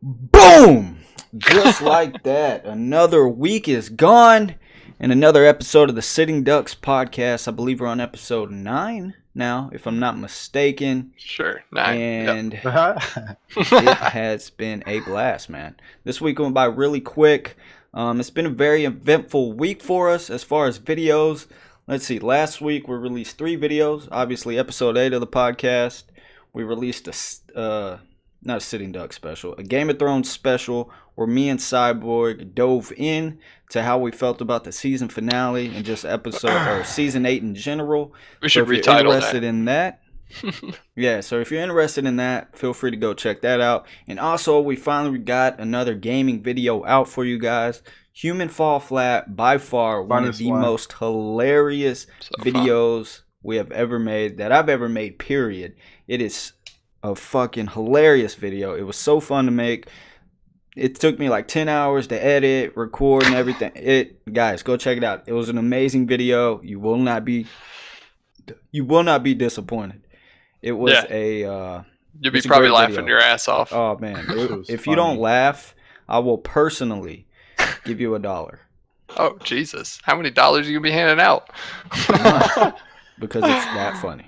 Boom! Just like that. Another week is gone. And another episode of the Sitting Ducks podcast. I believe we're on episode 9 now, if I'm not mistaken. Sure, 9. And it has been a blast, man. This week went by really quick. It's been a very eventful week for us as far as videos. Let's see. Last week we released 3 videos. Obviously, episode 8 of the podcast. We released not a Sitting Duck special, a Game of Thrones special where me and Cyborg dove in to how we felt about the season finale and just season 8 in general. We should retitle that. If you're interested in that, yeah, so if you're interested in that, feel free to go check that out. And also, we finally got another gaming video out for you guys. Human Fall Flat, by far one of the most hilarious videos we have ever made, that I've ever made, period. It is a fucking hilarious video. It was so fun to make. It took me like 10 hours to edit, record, and everything. Guys, go check it out. It was an amazing video. You will not be disappointed. It was you'll be probably laughing your ass off. Oh man. If you don't laugh, I will personally give you $1. Oh Jesus. How many dollars are you gonna be handing out? Because it's that funny.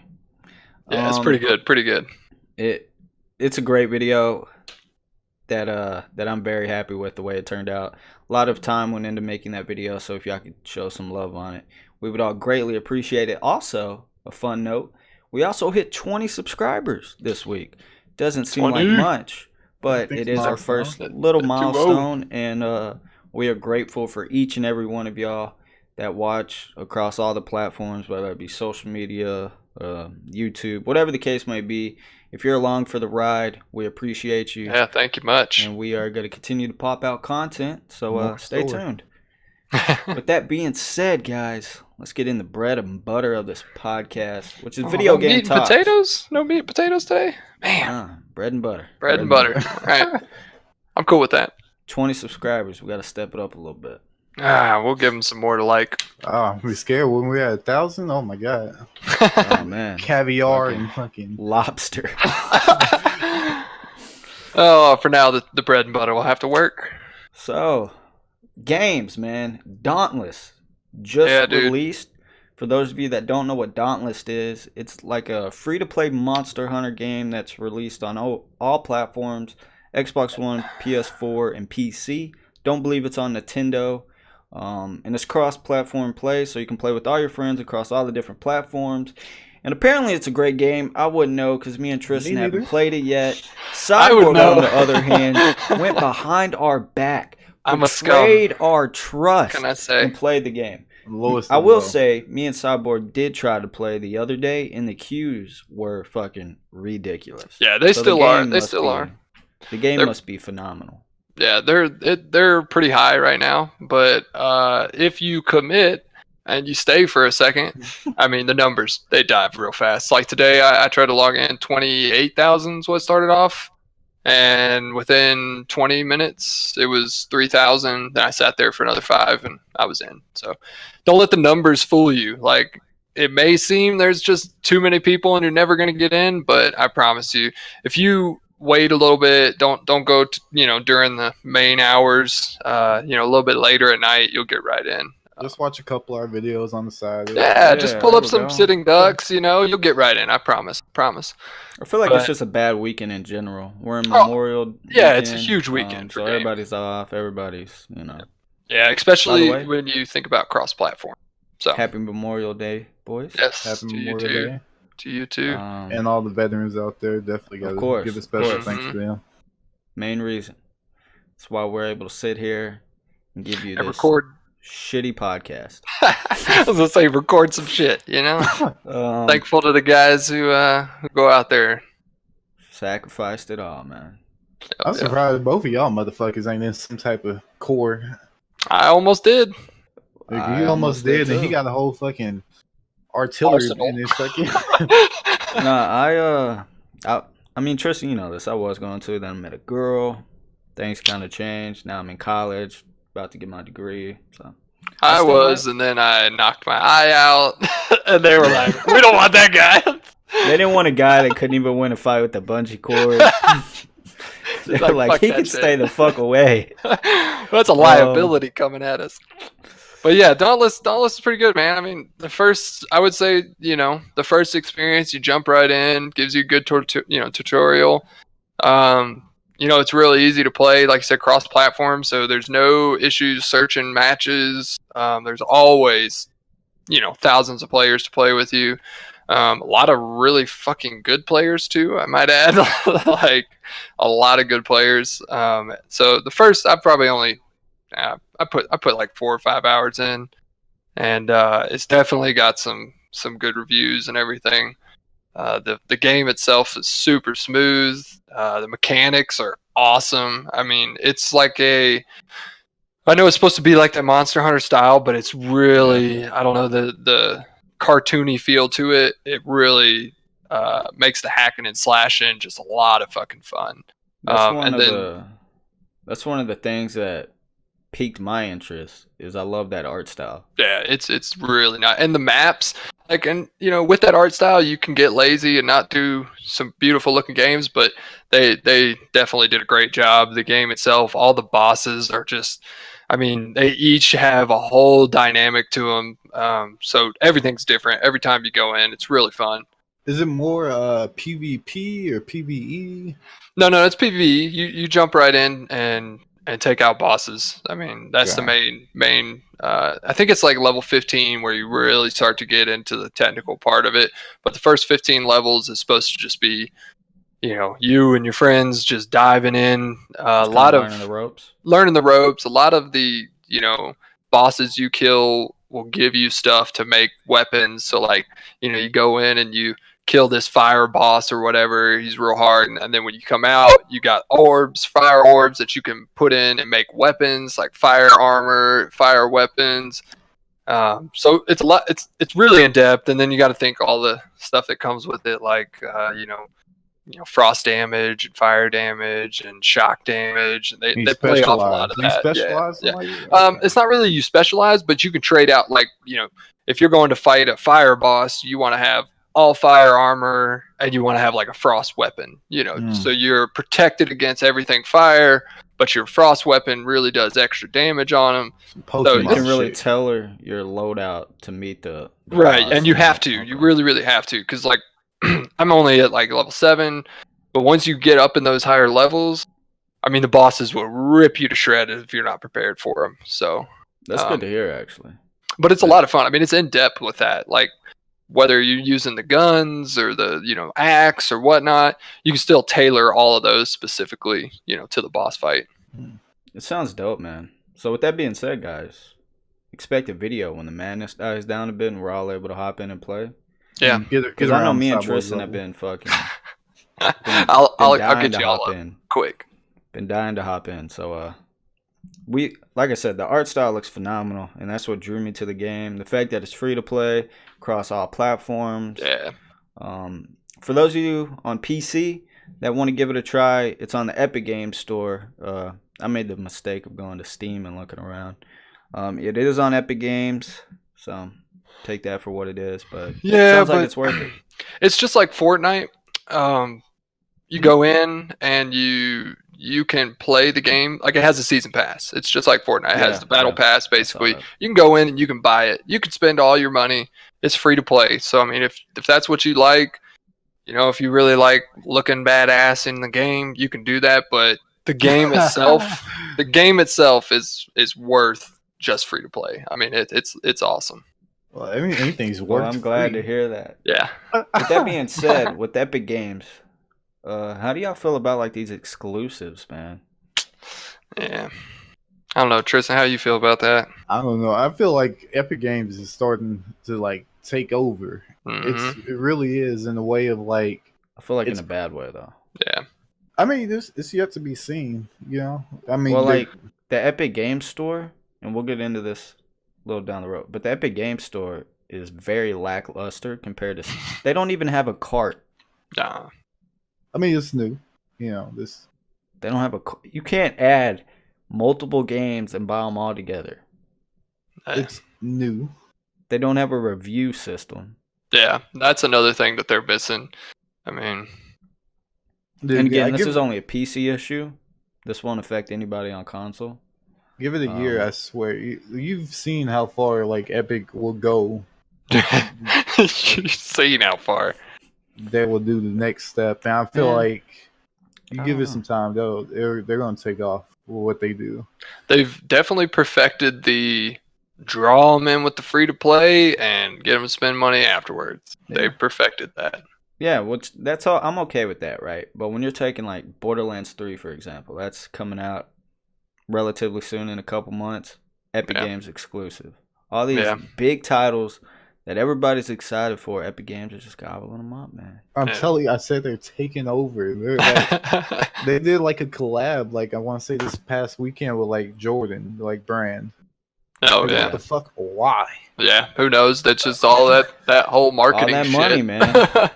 Yeah, it's pretty good. It's a great video that I'm very happy with the way it turned out. A lot of time went into making that video, so if y'all could show some love on it, we would all greatly appreciate it. Also, a fun note, we also hit 20 subscribers this week. Doesn't seem like much, but it is our first little milestone, and we are grateful for each and every one of y'all that watch across all the platforms, whether it be social media, YouTube, whatever the case may be. If you're along for the ride, we appreciate you. Yeah, thank you much. And we are going to continue to pop out content, so stay tuned. With that being said, guys, let's get in the bread and butter of this podcast, which is video game talk. Potatoes? No meat and potatoes today? Man. Bread and butter. Bread and butter. All right. I'm cool with that. 20 subscribers. We got to step it up a little bit. We'll give them some more to like. Oh, we scared when we had 1,000? Oh my god. Oh man. Caviar and fucking lobster. For now, the bread and butter will have to work. So, games, man. Dauntless just released. For those of you that don't know what Dauntless is, it's like a free-to-play Monster Hunter game that's released on all platforms, Xbox One, PS4, and PC. Don't believe it's on Nintendo. And it's cross-platform play, so you can play with all your friends across all the different platforms. And apparently it's a great game. I wouldn't know because me and Triston haven't played it yet. Cyborg, on the other hand, went behind our back, betrayed our trust, and played the game. I will say, me and Cyborg did try to play the other day, and the queues were fucking ridiculous. Yeah, they still are. The game must be phenomenal. Yeah, they're pretty high right now, but if you commit and you stay for a second, I mean, the numbers, they dive real fast. Like today, I tried to log in, 28,000 is what started off, and within 20 minutes, it was 3,000. Then I sat there for another 5, and I was in. So don't let the numbers fool you. Like, it may seem there's just too many people and you're never going to get in, but I promise you, if you wait a little bit, don't go during the main hours, a little bit later at night, you'll get right in. Just watch a couple of our videos on the side. Just pull up some Sitting Ducks, you'll get right in. I promise. I feel like it's just a bad weekend in general. We're in Memorial weekend, it's a huge weekend for so everybody's off, everybody's, Yeah, especially when you think about cross-platform. So happy Memorial Day, boys. Yes, happy Memorial Day. To you too. And all the veterans out there, definitely got to give a special thanks to them. Main reason. That's why we're able to sit here and give you this shitty podcast. I was going to say, record some shit, Thankful to the guys who go out there. Sacrificed it all, man. I'm surprised both of y'all motherfuckers ain't in some type of corps. I almost did. You almost did, and he got a whole fucking artillery in his fucking. I mean, Tristan, you know this. I was going to. Then I met a girl. Things kind of changed. Now I'm in college, about to get my degree. So I was, and then I knocked my eye out, and they were like, "We don't want that guy." They didn't want a guy that couldn't even win a fight with a bungee cord. Like he can stay the fuck away. That's a liability coming at us. But yeah, Dauntless is pretty good, man. I mean, I would say, the first experience, you jump right in, gives you a good tutorial. It's really easy to play, like I said, cross-platform, so there's no issues searching matches. There's always, thousands of players to play with you. A lot of really fucking good players too, I might add. Like a lot of good players. So the first, I probably only I put like 4 or 5 hours in, and it's definitely got some good reviews and everything. The game itself is super smooth. The mechanics are awesome. I mean, it's like I know it's supposed to be like the Monster Hunter style, but it's really, I don't know, the cartoony feel to it. It really makes the hacking and slashing just a lot of fucking fun. That's one of the things that piqued my interest, is I love that art style. Yeah, it's really nice. And the maps, with that art style, you can get lazy and not do some beautiful looking games, but they definitely did a great job. The game itself, all the bosses are just, I mean, they each have a whole dynamic to them. So everything's different every time you go in. It's really fun. Is it more PvP or PvE? No, it's PvE. You jump right in and take out bosses. I mean, that's the main. I think it's like level 15 where you really start to get into the technical part of it. But the first 15 levels is supposed to just be, you and your friends just diving in. A lot of learning the ropes. A lot of the bosses you kill will give you stuff to make weapons. So like you go in and you kill this fire boss or whatever, he's real hard, and then when you come out, you got fire orbs that you can put in and make weapons like fire armor, fire weapons. So it's a lot. It's really in depth, and then you got to think all the stuff that comes with it, like frost damage and fire damage and shock damage. They play off a lot of that. Specialize? Yeah. It's not really you specialize, but you can trade out, like if you're going to fight a fire boss, you want to have all fire armor and you want to have like a frost weapon, so you're protected against everything fire, but your frost weapon really does extra damage on them. So you can really tailor your loadout to meet the right, and you have to. You really, really have to, because like I'm only at like level 7, but once you get up in those higher levels, I mean, the bosses will rip you to shreds if you're not prepared for them. So that's good to hear, actually. But it's a lot of fun. I mean, it's in depth with that. Like, whether you're using the guns or the axe or whatnot, you can still tailor all of those specifically to the boss fight. It sounds dope, man. So with that being said, guys, expect a video when the madness dies down a bit and we're all able to hop in and play. Yeah, because I know me and Triston have been fucking. I'll get you all in quick. Been dying to hop in, so like I said, the art style looks phenomenal, and that's what drew me to the game. The fact that it's free to play across all platforms. Yeah. For those of you on PC that want to give it a try, it's on the Epic Games Store. I made the mistake of going to Steam and looking around. It is on Epic Games, so take that for what it is. But yeah, it sounds like it's worth it. It's just like Fortnite. You go in and you can play the game. Like, it has a season pass. It's just like Fortnite. It has the battle pass, basically. You can go in and you can buy it. You can spend all your money. It's free to play. So, I mean, if that's what you like, if you really like looking badass in the game, you can do that. But the game itself, is worth just free to play. I mean, it's awesome. Well, anything's worth. Well, I'm glad to hear that. Yeah. With that being said, with Epic Games, how do y'all feel about like these exclusives, man? Yeah, I don't know, Triston. How do you feel about that? I don't know. I feel like Epic Games is starting to like take over. Mm-hmm. It really is, in a way of like. I feel like in a bad way though. Yeah. I mean, it's yet to be seen. I mean, well, like the Epic Games Store, and we'll get into this a little down the road, but the Epic Games Store is very lackluster compared to. They don't even have a cart. Nah. I mean, it's new. This. They don't have you can't add multiple games and buy them all together. It's new. They don't have a review system. Yeah, that's another thing that they're missing. I mean, Dude, And again, this is only a PC issue. This won't affect anybody on console. Give it a year, I swear. You've seen how far like Epic will go. You've seen how far they will do the next step, and I feel like you give it some time, they're going to take off with what they do. They've definitely perfected the draw them in with the free to play and get them to spend money afterwards. Yeah. They perfected that. Yeah, which that's all. I'm okay with that, right? But when you're taking like Borderlands 3, for example, that's coming out relatively soon in a couple months. Epic Games exclusive. All these big titles that everybody's excited for, Epic Games are just gobbling them up, man. I'm telling you, I said they're taking over. They're like, they did like a collab, like I want to say this past weekend with like Jordan, like brand. Oh yeah. What the fuck? Why? Yeah, who knows? That's just all that whole marketing all that shit. Money, man.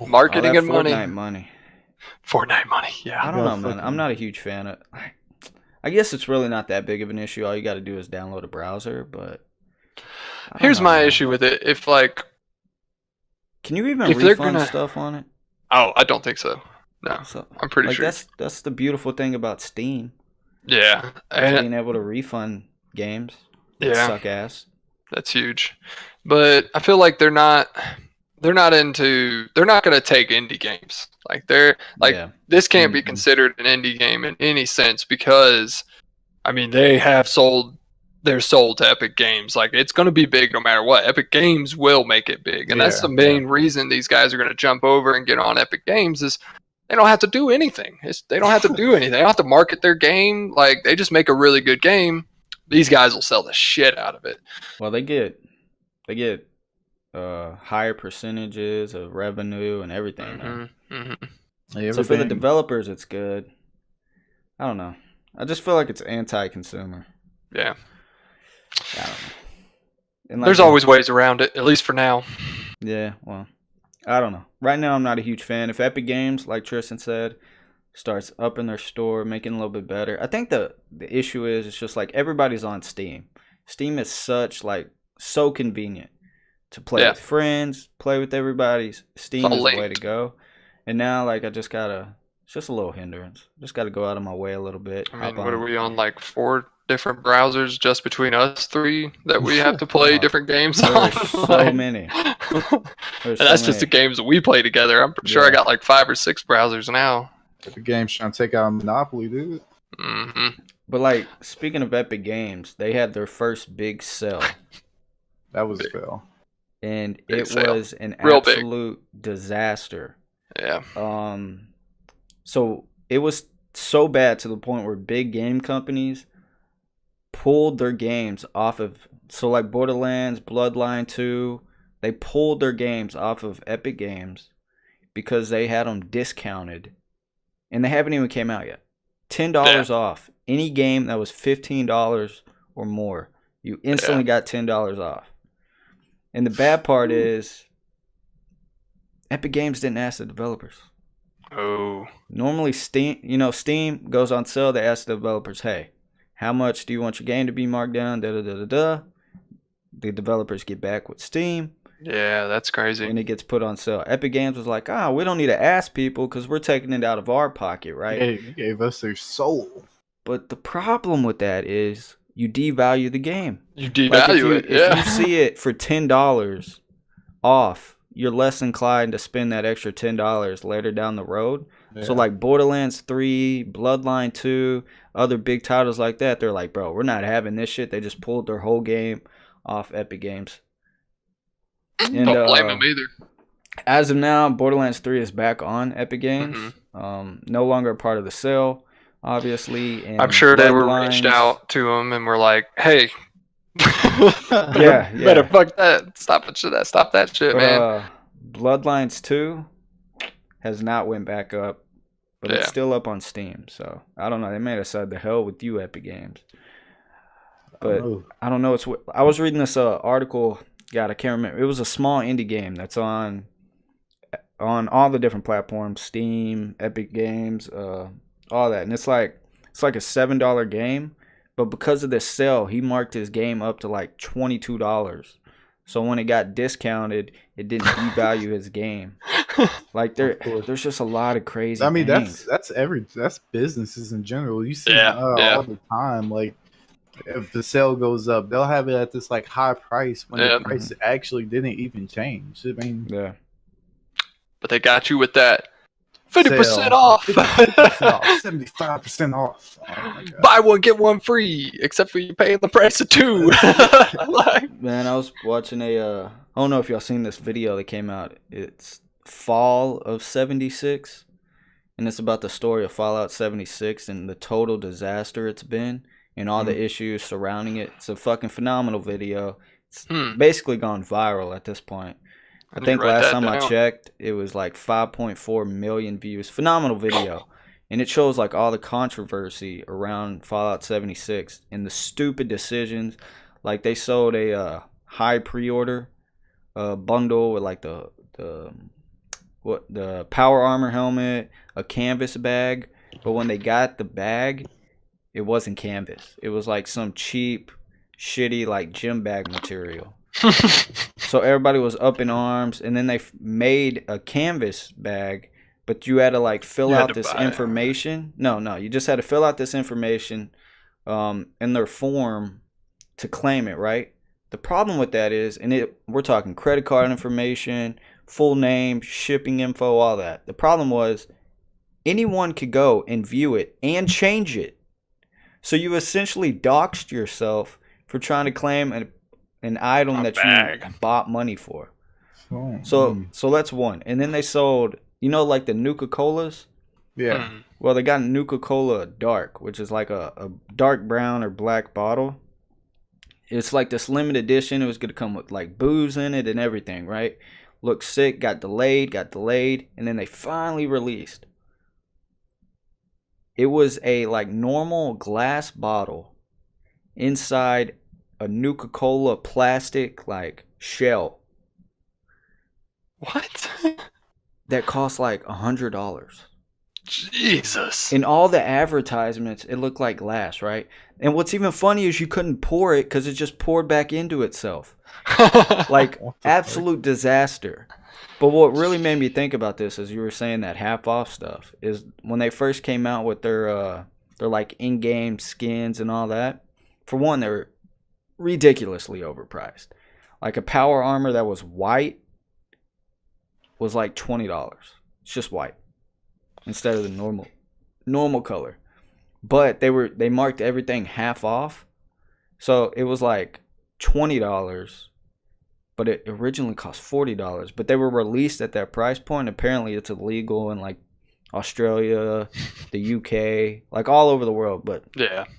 Marketing and money. Fortnite money. Fortnite money. Yeah. I don't know, man. I'm not a huge fan of. I guess it's really not that big of an issue. All you got to do is download a browser. But here's my issue with it. If like, can you even refund stuff on it? Oh, I don't think so. No, I'm pretty sure. That's the beautiful thing about Steam. Yeah, and being able to refund games. Suck ass. That's huge. But I feel like they're not going to take indie games. Like this can't be considered an indie game in any sense because I mean they're sold to Epic Games. Like it's going to be big no matter what. Epic Games will make it big. And that's the main reason these guys are going to jump over and get on Epic Games is they don't have to do anything. They don't have to do anything. They don't have to market their game. Like they just make a really good game. These guys will sell the shit out of it. Well, they get higher percentages of revenue and everything. So for the developers, it's good. I don't know. I just feel like it's anti-consumer. Yeah. I don't know. And there's always ways around it, at least for now. Yeah, well, I don't know. Right now, I'm not a huge fan. If Epic Games, like Triston said, starts up in their store, making it a little bit better. I think the issue is it's just like everybody's on Steam. Steam is so convenient to play with friends, play with everybody. Steam is the way to go. And now like it's just a little hindrance. Just got to go out of my way a little bit. I mean, what are we on, like 4 different browsers just between us 3 that we have to play different games on? So many. And that's just the games that we play together. I'm pretty sure I got like 5 or 6 browsers now. Epic Games trying to take out Monopoly, dude. But like speaking of Epic Games, they had their first big sale. That was a fail. And it was an absolute disaster. Yeah. So it was so bad to the point where big game companies pulled their games off of, so like Borderlands, Bloodline 2, they pulled their games off of Epic Games because they had them discounted. And they haven't even came out yet. $10 off. Any game that was $15 or more, you instantly got $10 off. And the bad part is Epic Games didn't ask the developers. Oh. Normally Steam goes on sale. They ask the developers, hey, how much do you want your game to be marked down? The developers get back with Steam. Yeah, that's crazy. And it gets put on sale. Epic Games was like, we don't need to ask people because we're taking it out of our pocket, right? They gave us their soul. But the problem with that is you devalue the game. You devalue it, yeah. If you see it for $10 off, you're less inclined to spend that extra $10 later down the road. Yeah. So like Borderlands 3, Bloodline 2, other big titles like that, they're like, bro, we're not having this shit. They just pulled their whole game off Epic Games. And, don't blame them either. As of now, Borderlands 3 is back on Epic Games. No longer a part of the sale, obviously. And I'm sure they were reached out to them and were like, hey. yeah. Better fuck that. Stop that shit, man. Bloodlines 2 has not went back up, but it's still up on Steam. So, I don't know. They may have said the hell with you, Epic Games. But I don't know. I was reading this article. God, I can't remember. It was a small indie game that's on all the different platforms, Steam, Epic Games, all that. And it's like a $7 game, but because of this sale, he marked his game up to like $22. So when it got discounted, it didn't devalue his game. Like there's just a lot of crazy I mean, things. that's businesses in general. You see Yeah, all the time. Like if the sale goes up, they'll have it at this like high price when the yeah. price actually didn't even change. I mean, Yeah. But they got you with that 50% sale off. 50% off, 75% off. Oh my god! Buy one get one free, except for you paying the price of two. Like, Man, I was watching I don't know if y'all seen this video that came out. It's Fall of 76, and it's about the story of Fallout 76 and the total disaster it's been and all the issues surrounding it. It's a fucking phenomenal video. It's basically gone viral at this point. I think last time I checked, it was like 5.4 million views. Phenomenal video. And it shows like all the controversy around Fallout 76 and the stupid decisions. Like they sold a high pre-order bundle with like the power armor helmet, a canvas bag, but when they got the bag, it wasn't canvas. It was like some cheap, shitty like gym bag material. So everybody was up in arms, and then they made a canvas bag, but you had to like fill out this information. No, you just had to fill out this information in their form to claim it, right? The problem with that is, we're talking credit card information, full name, shipping info, all that. The problem was anyone could go and view it and change it. So you essentially doxed yourself for trying to claim an item that you bought money for. So that's one. And then they sold, like the Nuka-Colas? Yeah. Well, they got Nuka-Cola Dark, which is like a dark brown or black bottle. It's like this limited edition. It was going to come with like booze in it and everything, right? Looked sick, got delayed, and then they finally released. It was a like normal glass bottle inside a Nuka-Cola plastic like shell. What? That cost like $100. Jesus. In all the advertisements, it looked like glass, right? And what's even funny is you couldn't pour it because it just poured back into itself. Like absolute disaster. But what really made me think about this, as you were saying that half off stuff, is when they first came out with their like in-game skins and all that. For one, they were ridiculously overpriced. Like a power armor that was white was like $20. It's just white instead of the normal color. But they marked everything half off. So it was like $20, but it originally cost $40. But they were released at that price point. Apparently it's illegal in like Australia, the UK, like all over the world, but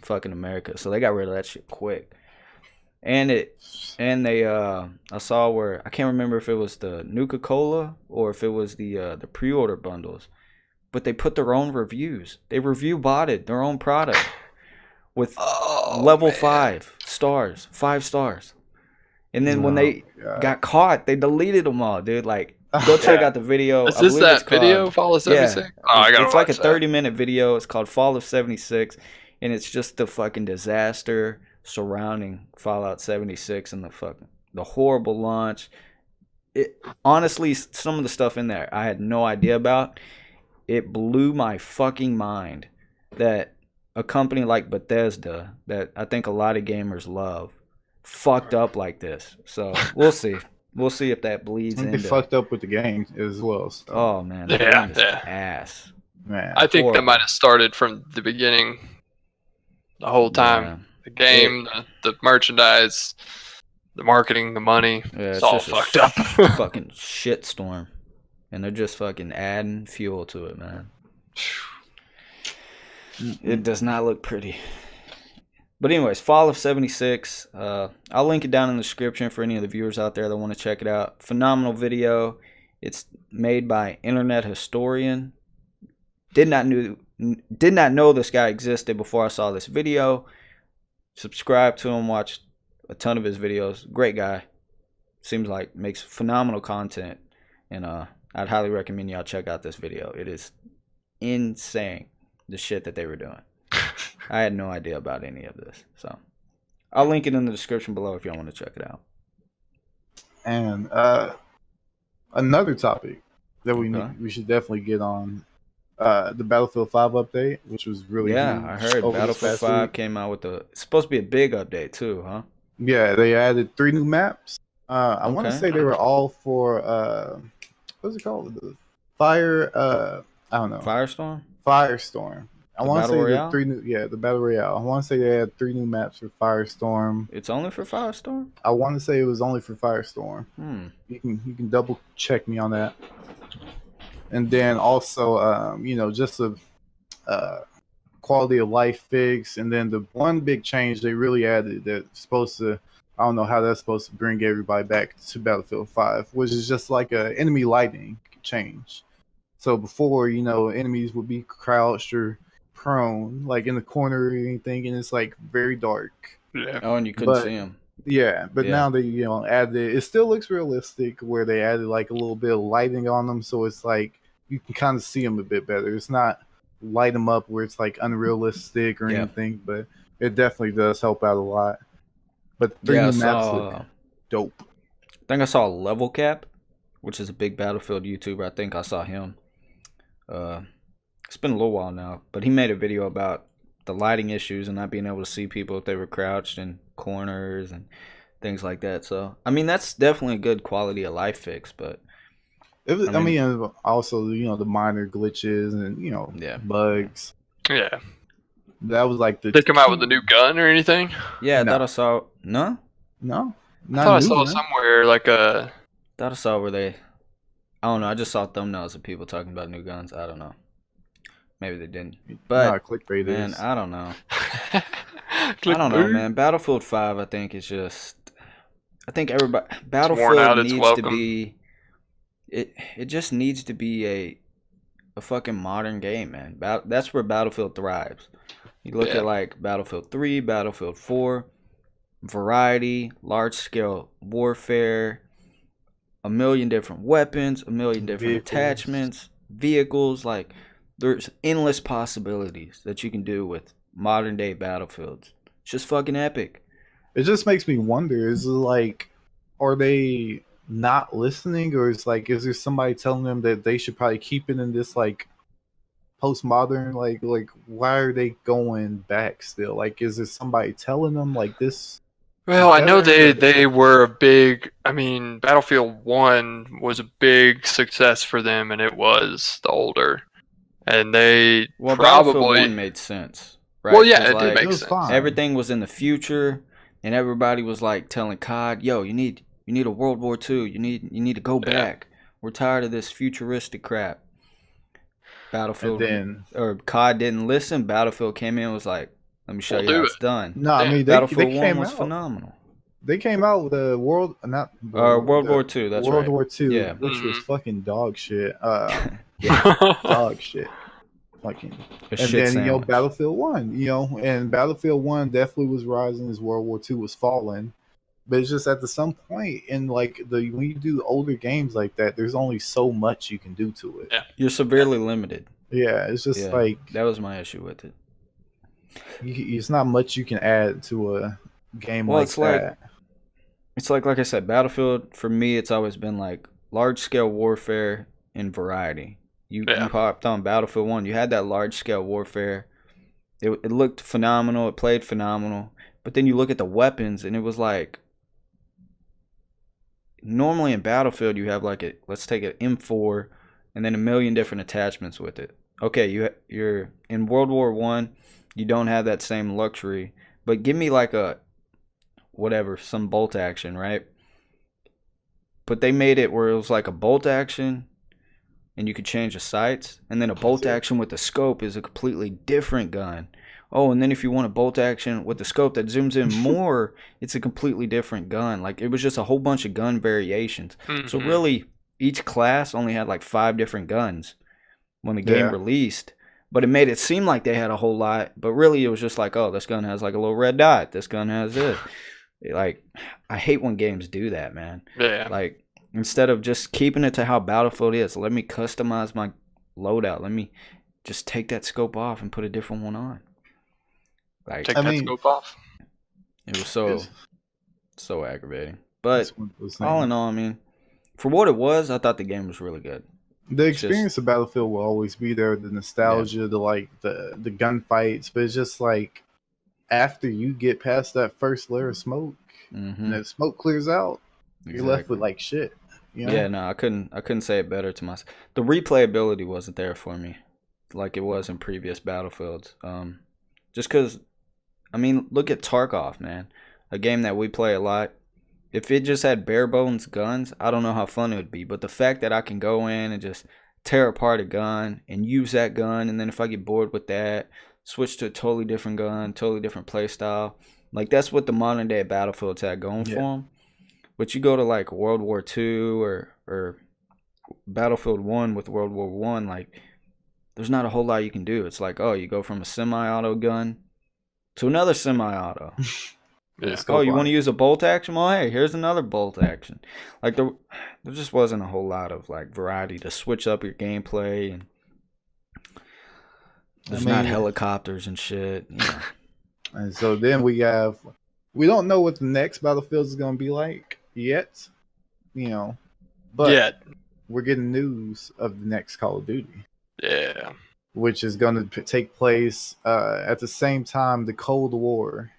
fucking America. So they got rid of that shit quick. And they I saw where I can't remember if it was the Nuka-Cola or if it was the pre-order bundles, but they put their own reviews. They review-botted their own product with level 5 stars. And then when they got caught, they deleted them all, dude. Like, go check out the video. Is this that video, Fall of 76? Yeah. Oh, I gotta it's like a watch 30-minute video. It's called Fall of 76, and it's just the fucking disaster surrounding Fallout 76 and the horrible launch. Honestly, some of the stuff in there I had no idea about. It blew my fucking mind that a company like Bethesda, that I think a lot of gamers love, fucked up like this. So we'll see. We'll see if that bleeds into. They fucked up with the game as well. So. Oh man, the game is ass. Man, I think that might have started from the beginning, the whole time. Yeah. The game, the merchandise, the marketing, the money. Yeah, it's all fucked up. Fucking shitstorm. And they're just fucking adding fuel to it, man. It does not look pretty. But anyways, Fall of 76. I'll link it down in the description for any of the viewers out there that want to check it out. Phenomenal video. It's made by Internet Historian. Did not know this guy existed before I saw this video. Subscribe to him. Watch a ton of his videos. Great guy. Seems like makes phenomenal content. And I'd highly recommend y'all check out this video. It is insane, the shit that they were doing. I had no idea about any of this. So I'll link it in the description below if y'all want to check it out. And another topic. that Okay. we should definitely get on. The Battlefield 5 update, which was really Yeah, I huge heard over this Battlefield past 5 week. came out with it's supposed to be a big update too, huh? Yeah, they added 3 new maps. I want to Okay. say they were all for what's it called? The Fire. I don't know. Firestorm? Firestorm. I The want to Battle say the Royale? 3 new. Yeah, the Battle Royale. I want to say they had 3 new maps for Firestorm. It's only for Firestorm? I want to say it was only for Firestorm. Hmm. You can double check me on that. And then also, just a quality of life fix, and then the one big change they really added that's supposed to, I don't know how that's supposed to bring everybody back to Battlefield 5, which is just like a enemy lighting change. So before, enemies would be crouched or prone, like in the corner or anything, and it's like very dark. Yeah. Oh, and you couldn't But see him. yeah, but Yeah. now they added it still looks realistic where they added like a little bit of lighting on them, so it's like you can kind of see them a bit better. It's not light them up where it's like unrealistic or Yeah. anything, but it definitely does help out a lot. But three Yeah, I new maps saw. look dope. I think I saw Level Cap, which is a big Battlefield YouTuber. I think I saw him. It's been a little while now, but he made a video about the lighting issues and not being able to see people if they were crouched in corners and things like that. So, I mean, that's definitely a good quality of life fix, but I mean, also the minor glitches and yeah. bugs. Yeah. That was like the. Did they come out with a new gun or anything? Yeah, I No. thought I saw. No? No, I thought I new saw one. somewhere like a. Thought I saw where they. I don't know. I just saw thumbnails of people talking about new guns. I don't know. Maybe they didn't. But, No, clickbait man, is. I don't know. I don't know, man. Battlefield 5, I think, is just. I think everybody. Battlefield needs to be. It just needs to be a fucking modern game, man. That's where Battlefield thrives. You look at like Battlefield 3, Battlefield 4, variety, large scale warfare, a million different weapons, a million different attachments, vehicles. Like, there's endless possibilities that you can do with modern day Battlefields. It's just fucking epic. It just makes me wonder, is it like, are they not listening, or is there somebody telling them that they should probably keep it in this like postmodern, like why are they going back still? Like, is there somebody telling them like this? Well, I know they were a big. I mean, Battlefield 1 was a big success for them, and it was the older. And they Battlefield 1 made sense, right? Well, yeah, it did make sense. Fine. Everything was in the future, and everybody was like telling COD, "Yo, you need a World War II. You need to go back. We're tired of this futuristic crap." Battlefield or COD didn't listen. Battlefield came in and was like, "Let me show you how it's done." No, I mean Battlefield 1 was phenomenal. They came out with a World War II. That's World right. War II, Yeah. which was fucking dog shit. Dog shit. Fucking. And then sandwich. Battlefield 1, and Battlefield 1 definitely was rising as World War II was falling. But it's just at some point in like when you do older games like that, there's only so much you can do to it. Yeah. You're severely limited. Yeah, it's just like that was my issue with it. It's not much you can add to a game like that. It's like I said, Battlefield for me, it's always been like large scale warfare and variety. You popped on Battlefield 1, you had that large scale warfare. It looked phenomenal. It played phenomenal. But then you look at the weapons, and it was like, normally in Battlefield you have like let's take an M4 and then a million different attachments with it. Okay, you're in World War I, you don't have that same luxury, but give me like some bolt action, right? But they made it where it was like a bolt action and you could change the sights, and then a bolt action with the scope is a completely different gun. Oh, and then if you want a bolt action with the scope that zooms in more, it's a completely different gun. Like, it was just a whole bunch of gun variations. Mm-hmm. So really, each class only had like 5 different guns when the game released. But it made it seem like they had a whole lot. But really, it was just like, oh, this gun has like a little red dot. This gun has this. Like, I hate when games do that, man. Yeah. Like, instead of just keeping it to how Battlefield is, let me customize my loadout. Let me just take that scope off and put a different one on. Like, take that scope off. It was so aggravating. But all in all, I mean, for what it was, I thought the game was really good. The It's just experience of Battlefield will always be there. The nostalgia, the gunfights, but it's just like after you get past that first layer of smoke, and the smoke clears out, you're left with exactly. like shit. Yeah, no, I couldn't say it better to myself. The replayability wasn't there for me, like it was in previous Battlefields. Just because, I mean, look at Tarkov, man, a game that we play a lot. If it just had bare bones guns, I don't know how fun it would be. But the fact that I can go in and just tear apart a gun and use that gun, and then if I get bored with that, switch to a totally different gun, totally different play style. Like that's what the modern day Battlefields had going Yeah. for them. But you go to like World War II or Battlefield 1 with World War 1, like there's not a whole lot you can do. It's like, oh, you go from a semi-auto gun to another semi-auto. Yeah. Oh, you want to use a bolt action? Well, hey, here's another bolt action. Like there just wasn't a whole lot of like variety to switch up your gameplay, and there's not helicopters and shit. You know. And so then we don't know what the next Battlefield is going to be like yet, but we're getting news of the next Call of Duty. Yeah. Which is going to take place at the same time the Cold War.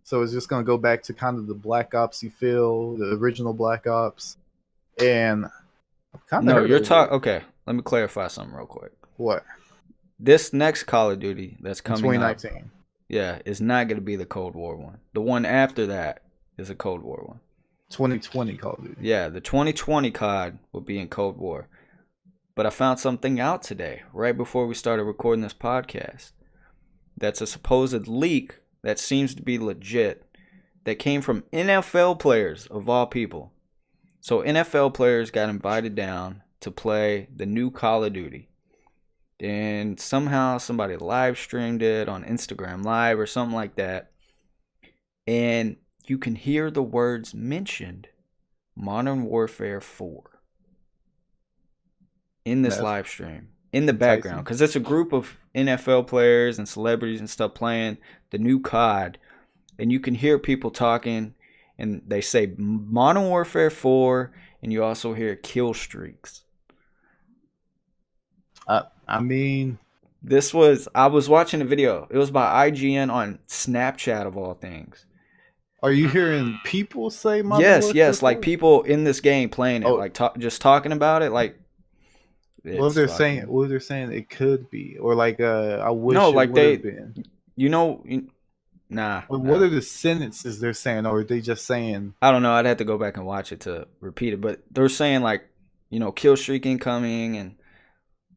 So it's just going to go back to kind of the Black Opsy feel, the original Black Ops. And you're talking. Okay, let me clarify something real quick. What? This next Call of Duty that's coming 2019. up, yeah, is not going to be the Cold War one. The one after that is a Cold War one. 2020 Call of Duty. Yeah, the 2020 COD will be in Cold War. But I found something out today, right before we started recording this podcast. That's a supposed leak that seems to be legit, that came from NFL players, of all people. So NFL players got invited down to play the new Call of Duty. And somehow somebody live streamed it on Instagram Live or something like that. And you can hear the words mentioned, Modern Warfare 4, in this live stream, in the background. Because it's a group of NFL players and celebrities and stuff playing the new COD. And you can hear people talking, and they say Modern Warfare 4, and you also hear kill streaks. I mean, I was watching a video. It was by IGN on Snapchat, of all things. Are you hearing people say Modern Warfare? Yes, like people in this game playing it, like just talking about it, like. What they're saying it could be, or like I wish. No, like they, nah. What are the sentences they're saying, or are they just saying? I don't know. I'd have to go back and watch it to repeat it, but they're saying like, kill streak incoming and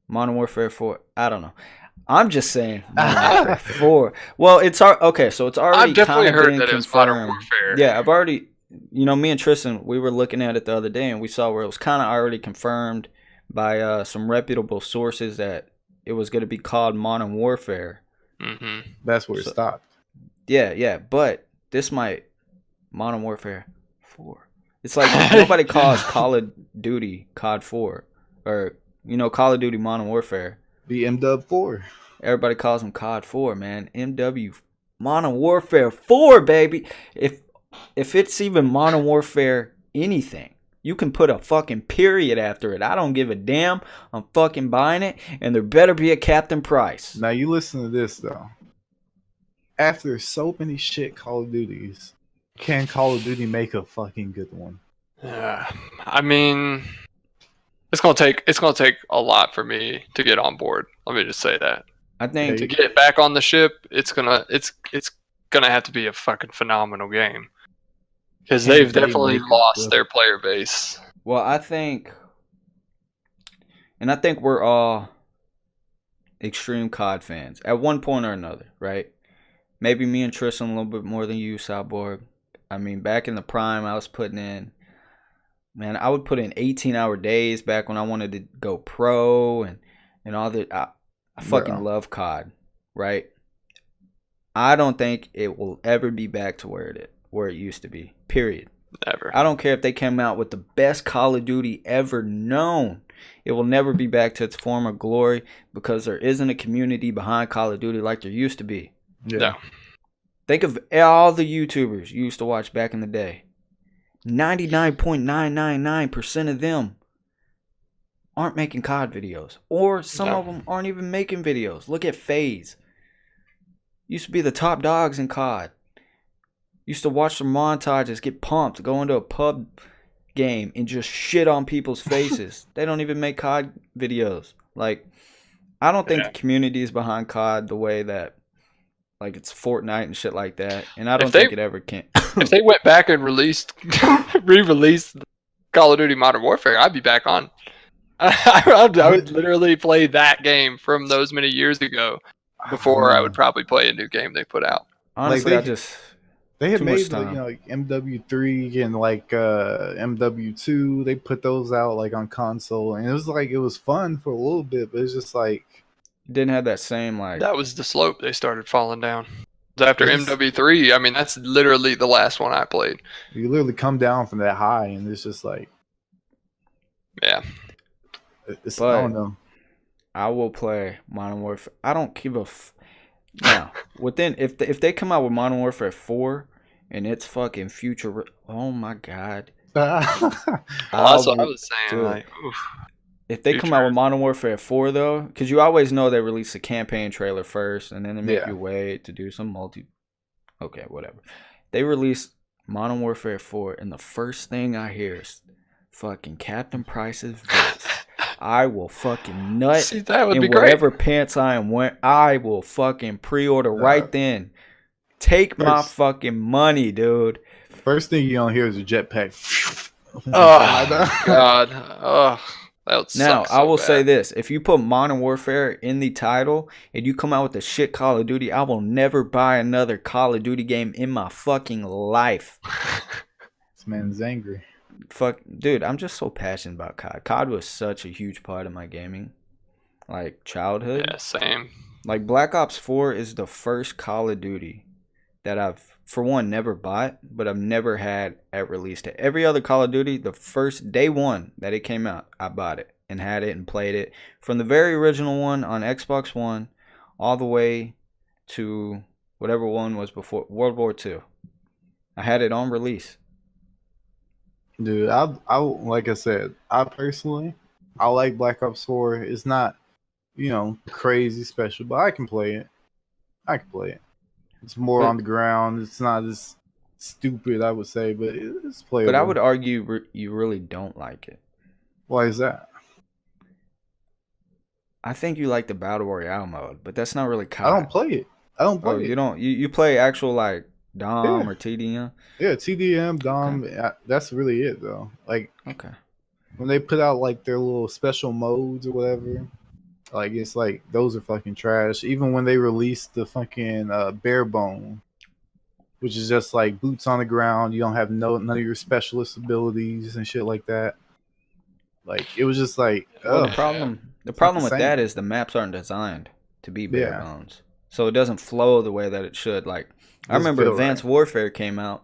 Modern Warfare 4. I don't know. I'm just saying Modern Warfare 4. Well, okay. So it's already. I've definitely heard that it's Modern Warfare. Yeah, I've already. Me and Triston, we were looking at it the other day, and we saw where it was kind of already confirmed by some reputable sources that it was going to be called Modern Warfare. Mm-hmm. That's where it stopped. Yeah, but this might Modern Warfare 4. It's like nobody calls Call of Duty COD 4 or Call of Duty Modern Warfare. The MW 4. Everybody calls them COD 4, man. MW Modern Warfare 4, baby. If it's even Modern Warfare anything, you can put a fucking period after it. I don't give a damn. I'm fucking buying it, and there better be a Captain Price. Now you listen to this though. After so many shit Call of Duties, can Call of Duty make a fucking good one? Yeah, I mean, it's gonna take a lot for me to get on board. Let me just say that. I think to get back on the ship, it's gonna have to be a fucking phenomenal game. Because they've definitely lost their player base. Well, I think we're all extreme COD fans at one point or another, right? Maybe me and Tristan a little bit more than you, Cyborg. I mean, back in the prime, I was putting in, man, I would put in 18-hour days back when I wanted to go pro and all that. I fucking love COD, right? I don't think it will ever be back to where it used to be. Period. Never. I don't care if they came out with the best Call of Duty ever known. It will never be back to its former glory because there isn't a community behind Call of Duty like there used to be. Yeah. No. Think of all the YouTubers you used to watch back in the day. 99.999% of them aren't making COD videos, or some of them aren't even making videos. Look at FaZe. Used to be the top dogs in COD. Used to watch the montages, get pumped, go into a pub game and just shit on people's faces. They don't even make COD videos. Like, I don't think the community is behind COD the way that, like, it's Fortnite and shit like that. And I don't think it ever can. If they went back and re-released Call of Duty Modern Warfare, I'd be back on. I would literally play that game from those many years ago before I would probably play a new game they put out. Honestly, like they had made like MW3 and like MW2. They put those out like on console, and it was fun for a little bit, but it's just like didn't have that same like. That was the slope they started falling down. After MW3, I mean, that's literally the last one I played. You literally come down from that high, and it's just like, yeah. I don't know. I will play Modern Warfare. I don't give a now. Within if they come out with Modern Warfare 4 and it's fucking future, oh my god. That's what I was saying. Like, if they come out with Modern Warfare 4 though, because you always know they release a campaign trailer first and then they make you wait to do some multi. Okay, whatever. They release Modern Warfare 4 and the first thing I hear is fucking Captain Price's voice. I will fucking nut. See, that would be whatever pants I am wearing. I will fucking pre-order right then. Take my fucking money, dude. First thing you don't hear is a jetpack. Oh god. Oh, that would now suck I will bad. say this: if you put Modern Warfare in the title and you come out with a shit Call of Duty, I will never buy another Call of Duty game in my fucking life. This man's angry. Fuck, dude, I'm just so passionate about COD. COD was such a huge part of my gaming, like, childhood. Yeah, same. Like, Black Ops 4 is the first Call of Duty that I've, for one, never bought, but I've never had at release date. Every other Call of Duty, the first day one that it came out, I bought it and had it and played it. From the very original one on Xbox One all the way to whatever one was before, World War II. I had it on release. Dude, I like I said, I personally like Black Ops 4. It's not, crazy special, but I can play it. It's more on the ground. It's not as stupid, I would say, but it's playable. But I would argue you really don't like it. Why is that? I think you like the Battle Royale mode, but that's not really COD. I don't play it. Oh, you don't? You play actual, like, Dom or TDM? Yeah, TDM, Dom. Okay. That's really it, though. Like, okay, when they put out like their little special modes or whatever, like it's like those are fucking trash. Even when they released the fucking bare bone, which is just like boots on the ground, you don't have none of your specialist abilities and shit like that. Like it was just like the problem with that is the maps aren't designed to be bare bones, so it doesn't flow the way that it should. Like, I remember Advanced Warfare came out,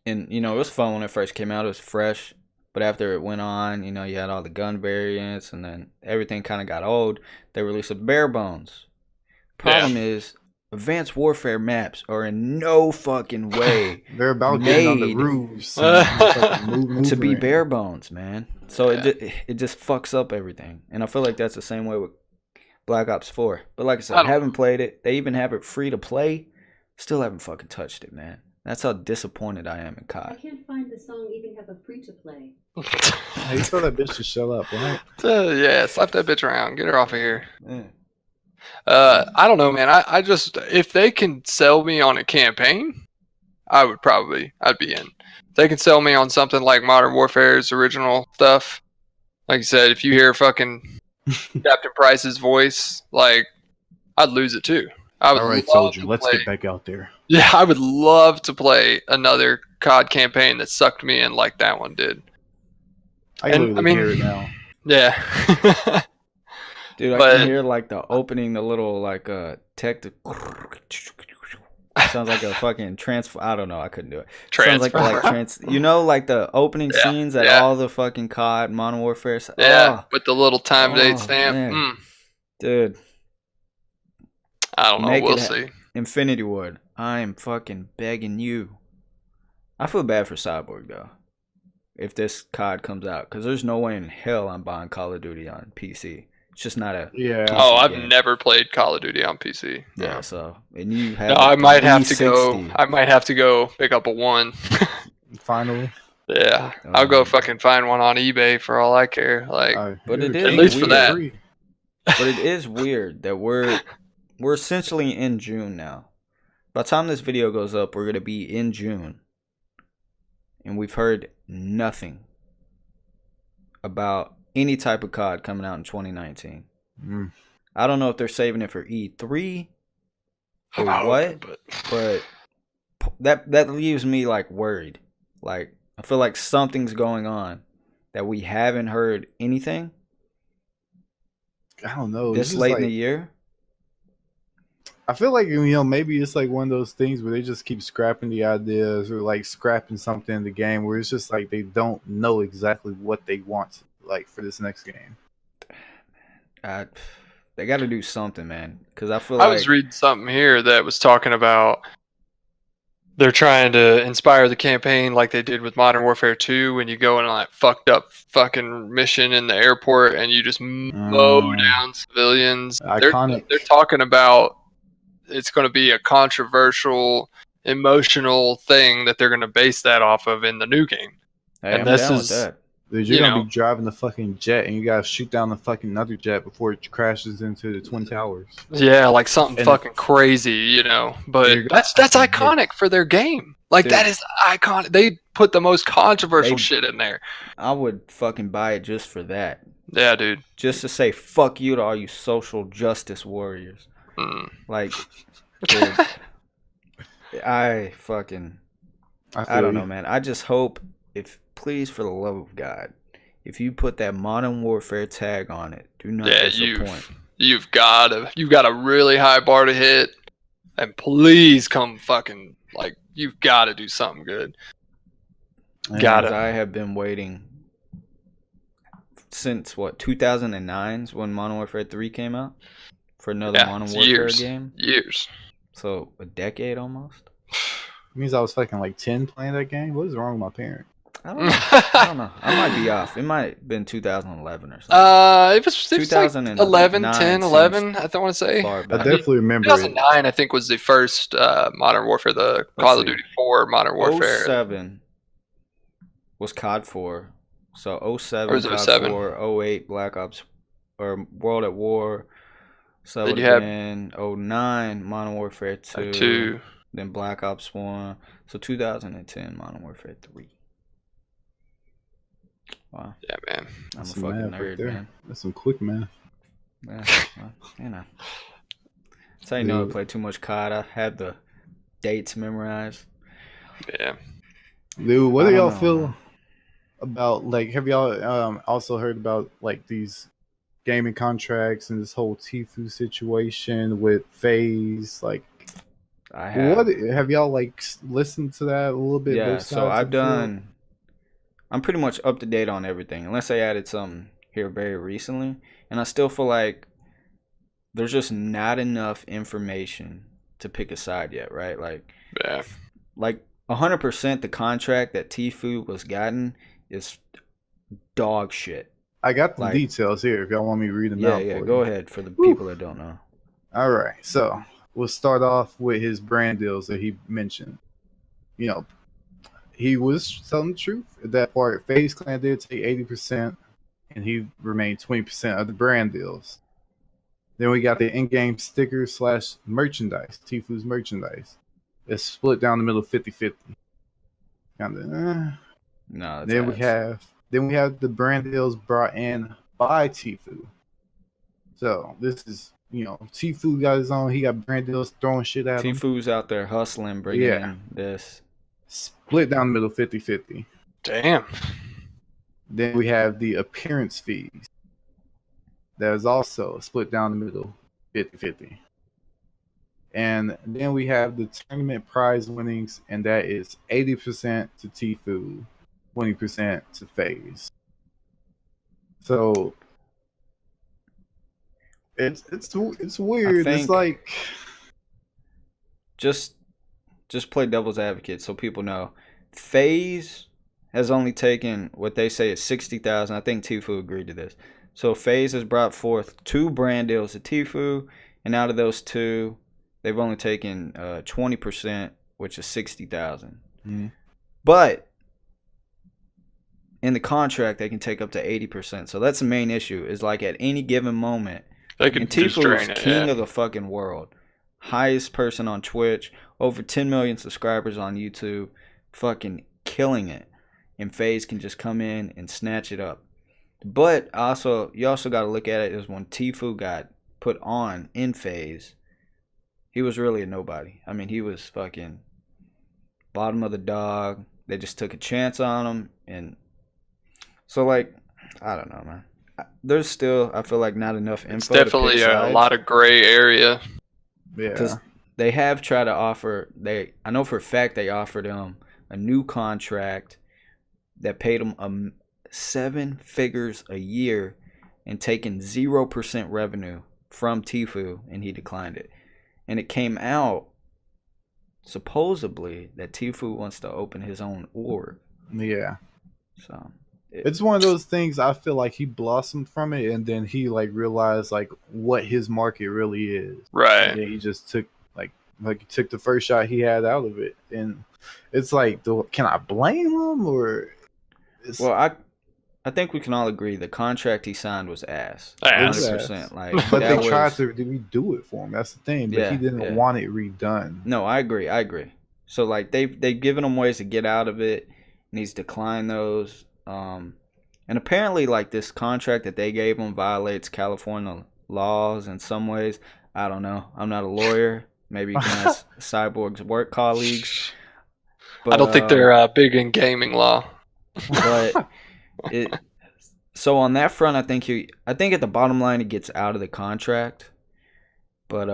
and it was fun when it first came out. It was fresh, but after it went on, you had all the gun variants, and then everything kind of got old. They released a bare bones. Problem is, Advanced Warfare maps are in no fucking way they're about getting on the roofs to be bare bones, man. So it just fucks up everything, and I feel like that's the same way with Black Ops 4. But like I said, I haven't played it. They even have it free to play. Still haven't fucking touched it, man. That's how disappointed I am in COD. I can't find the song even have a free to play. Hey, you tell that bitch to shut up, right? Yeah, slap that bitch around. Get her off of here. I don't know, man. I just, if they can sell me on a campaign, I'd be in. If they can sell me on something like Modern Warfare's original stuff, like you said, if you hear fucking Captain Price's voice, like, I'd lose it too. All right, soldier, let's get back out there. Yeah, I would love to play another COD campaign that sucked me in like that one did. I can hear it now. Yeah. Dude, I can hear like the opening, the little like tech. Sounds like a fucking transfer. I don't know. I couldn't do it. Sounds like like the opening scenes at all the fucking COD Modern Warfare. Yeah, with the little time date stamp. Dude. I don't know. We'll see. Infinity Ward. I am fucking begging you. I feel bad for Cyborg though. if this COD comes out, because there's no way in hell I'm buying Call of Duty on PC. It's just not a Oh, I've game. never played Call of Duty on PC. Yeah, so and you have No, a I might have to 360. go. I might have to go pick up a one. Finally. Yeah, I'll go fucking find one on eBay for all I care. Like, But it at is least for that. free. But it is weird that we're essentially in June now. By the time this video goes up, we're gonna be in June, and we've heard nothing about any type of COD coming out in 2019. I don't know if they're saving it for E3 or what, but that leaves me like worried. Like I feel like something's going on that we haven't heard anything. I don't know. This late in the year. I feel like, you know, maybe it's like one of those things where they just keep scrapping the ideas or like scrapping something in the game where it's just like they don't know exactly what they want like for this next game. They got to do something, man. Because I feel I like was reading something here that was talking about they're trying to inspire the campaign like they did with Modern Warfare 2 when you go on like fucked up fucking mission in the airport and you just mow down civilians. Iconic. They're talking about it's going to be a controversial, emotional thing that they're going to base that off of in the new game. Hey, and I'm this down is with that. Dude, you're gonna be driving the fucking jet and you gotta shoot down the fucking another jet before it crashes into the Twin Towers. Yeah, like something fucking crazy, you know. But that's iconic for their game. Like, dude, that is iconic. They put the most controversial shit in there. I would fucking buy it just for that. Yeah, dude. Just to say fuck you to all you social justice warriors. Like, dude, I don't know, man. I just hope, please, for the love of God, if you put that Modern Warfare tag on it, do not disappoint. You've got a really high bar to hit, and please come fucking, like, you've got to do something good. Got it. I have been waiting since 2009 is when Modern Warfare 3 came out for another Modern Warfare game. Years. So a decade almost. It means I was fucking like 10 playing that game. What is wrong with my parent? I don't know. I might be off. It might have been 2011 or something. It was like 11, 10, 11, I want to say. I definitely remember 2009, I think, was the first Modern Warfare, the Call of Duty 4 Modern Warfare. 07 was COD 4. So 07, or was it COD 07? 4, 08, Black Ops, or World at War. So it would have been 09, Modern Warfare 2. Then Black Ops 1. So 2010, Modern Warfare 3. Wow. Yeah, man. I'm a fucking nerd, man. That's some quick math. Yeah, well, you know. That's how you know I play too much COD. I had the dates memorized. Yeah. Dude, what do y'all feel about, like, have y'all also heard about, like, these gaming contracts and this whole Tfue situation with FaZe? Like, I have. What have y'all, like, listened to that a little bit? Yeah, so I'm pretty much up to date on everything, unless I added something here very recently. And I still feel like there's just not enough information to pick a side yet, right? Like, yeah. Like 100% the contract that Tfue was gotten is dog shit. I got the details here if y'all want me to read them out. Yeah, go ahead for the people that don't know. All right, so we'll start off with his brand deals that he mentioned. You know, he was telling the truth at that part. FaZe Clan did take 80%, and he remained 20% of the brand deals. Then we got the in-game stickers / merchandise, Tfue's merchandise. It's split down the middle 50-50. Kinda, No. Then we have the brand deals brought in by Tfue. So this is, you know, Tfue got his own. He got brand deals throwing shit at him. Tfue's out there hustling, bringing in this. Split down the middle 50-50. Damn. Then we have the appearance fees. That is also split down the middle 50-50. And then we have the tournament prize winnings, and that is 80% to Tfue, 20% to FaZe. So it's weird. It's like just play devil's advocate so people know. FaZe has only taken what they say is 60,000. I think Tfue agreed to this. So FaZe has brought forth 2 brand deals to Tfue, and out of those 2, they've only taken 20%, which is 60,000. Mm. But in the contract, they can take up to 80%. So that's the main issue. Is like at any given moment, They can and just Tfue drain is it. king Yeah. of the fucking world, highest person on Twitch, over 10 million subscribers on YouTube, fucking killing it. And FaZe can just come in and snatch it up. But you also got to look at it as when Tfue got put on in FaZe, he was really a nobody. I mean, he was fucking bottom of the dog. They just took a chance on him, and so like, I don't know, man. There's still, I feel like, not enough info. It's definitely to pick a sides. lot of gray area. Yeah. Because they have tried to offer, I know for a fact they offered him a new contract that paid him 7 figures a year and taken 0% revenue from Tfue, and he declined it. And it came out supposedly that Tfue wants to open his own org. Yeah. So it's one of those things. I feel like he blossomed from it, and then he like realized like what his market really is. Right. And then he just took he took the first shot he had out of it, and it's like, can I blame him or? Well, I think we can all agree the contract he signed was ass. Ass. 100%. Like, But that they tried was, to redo it for him. That's the thing. But he didn't Yeah. want it redone. No, I agree. So like they've given him ways to get out of it, and he's declined those. And apparently, like, this contract that they gave him violates California laws in some ways. I don't know. I'm not a lawyer. Maybe you can ask Cyborg's work colleagues. But, I don't think they're big in gaming law. But so on that front, I think at the bottom line he gets out of the contract. But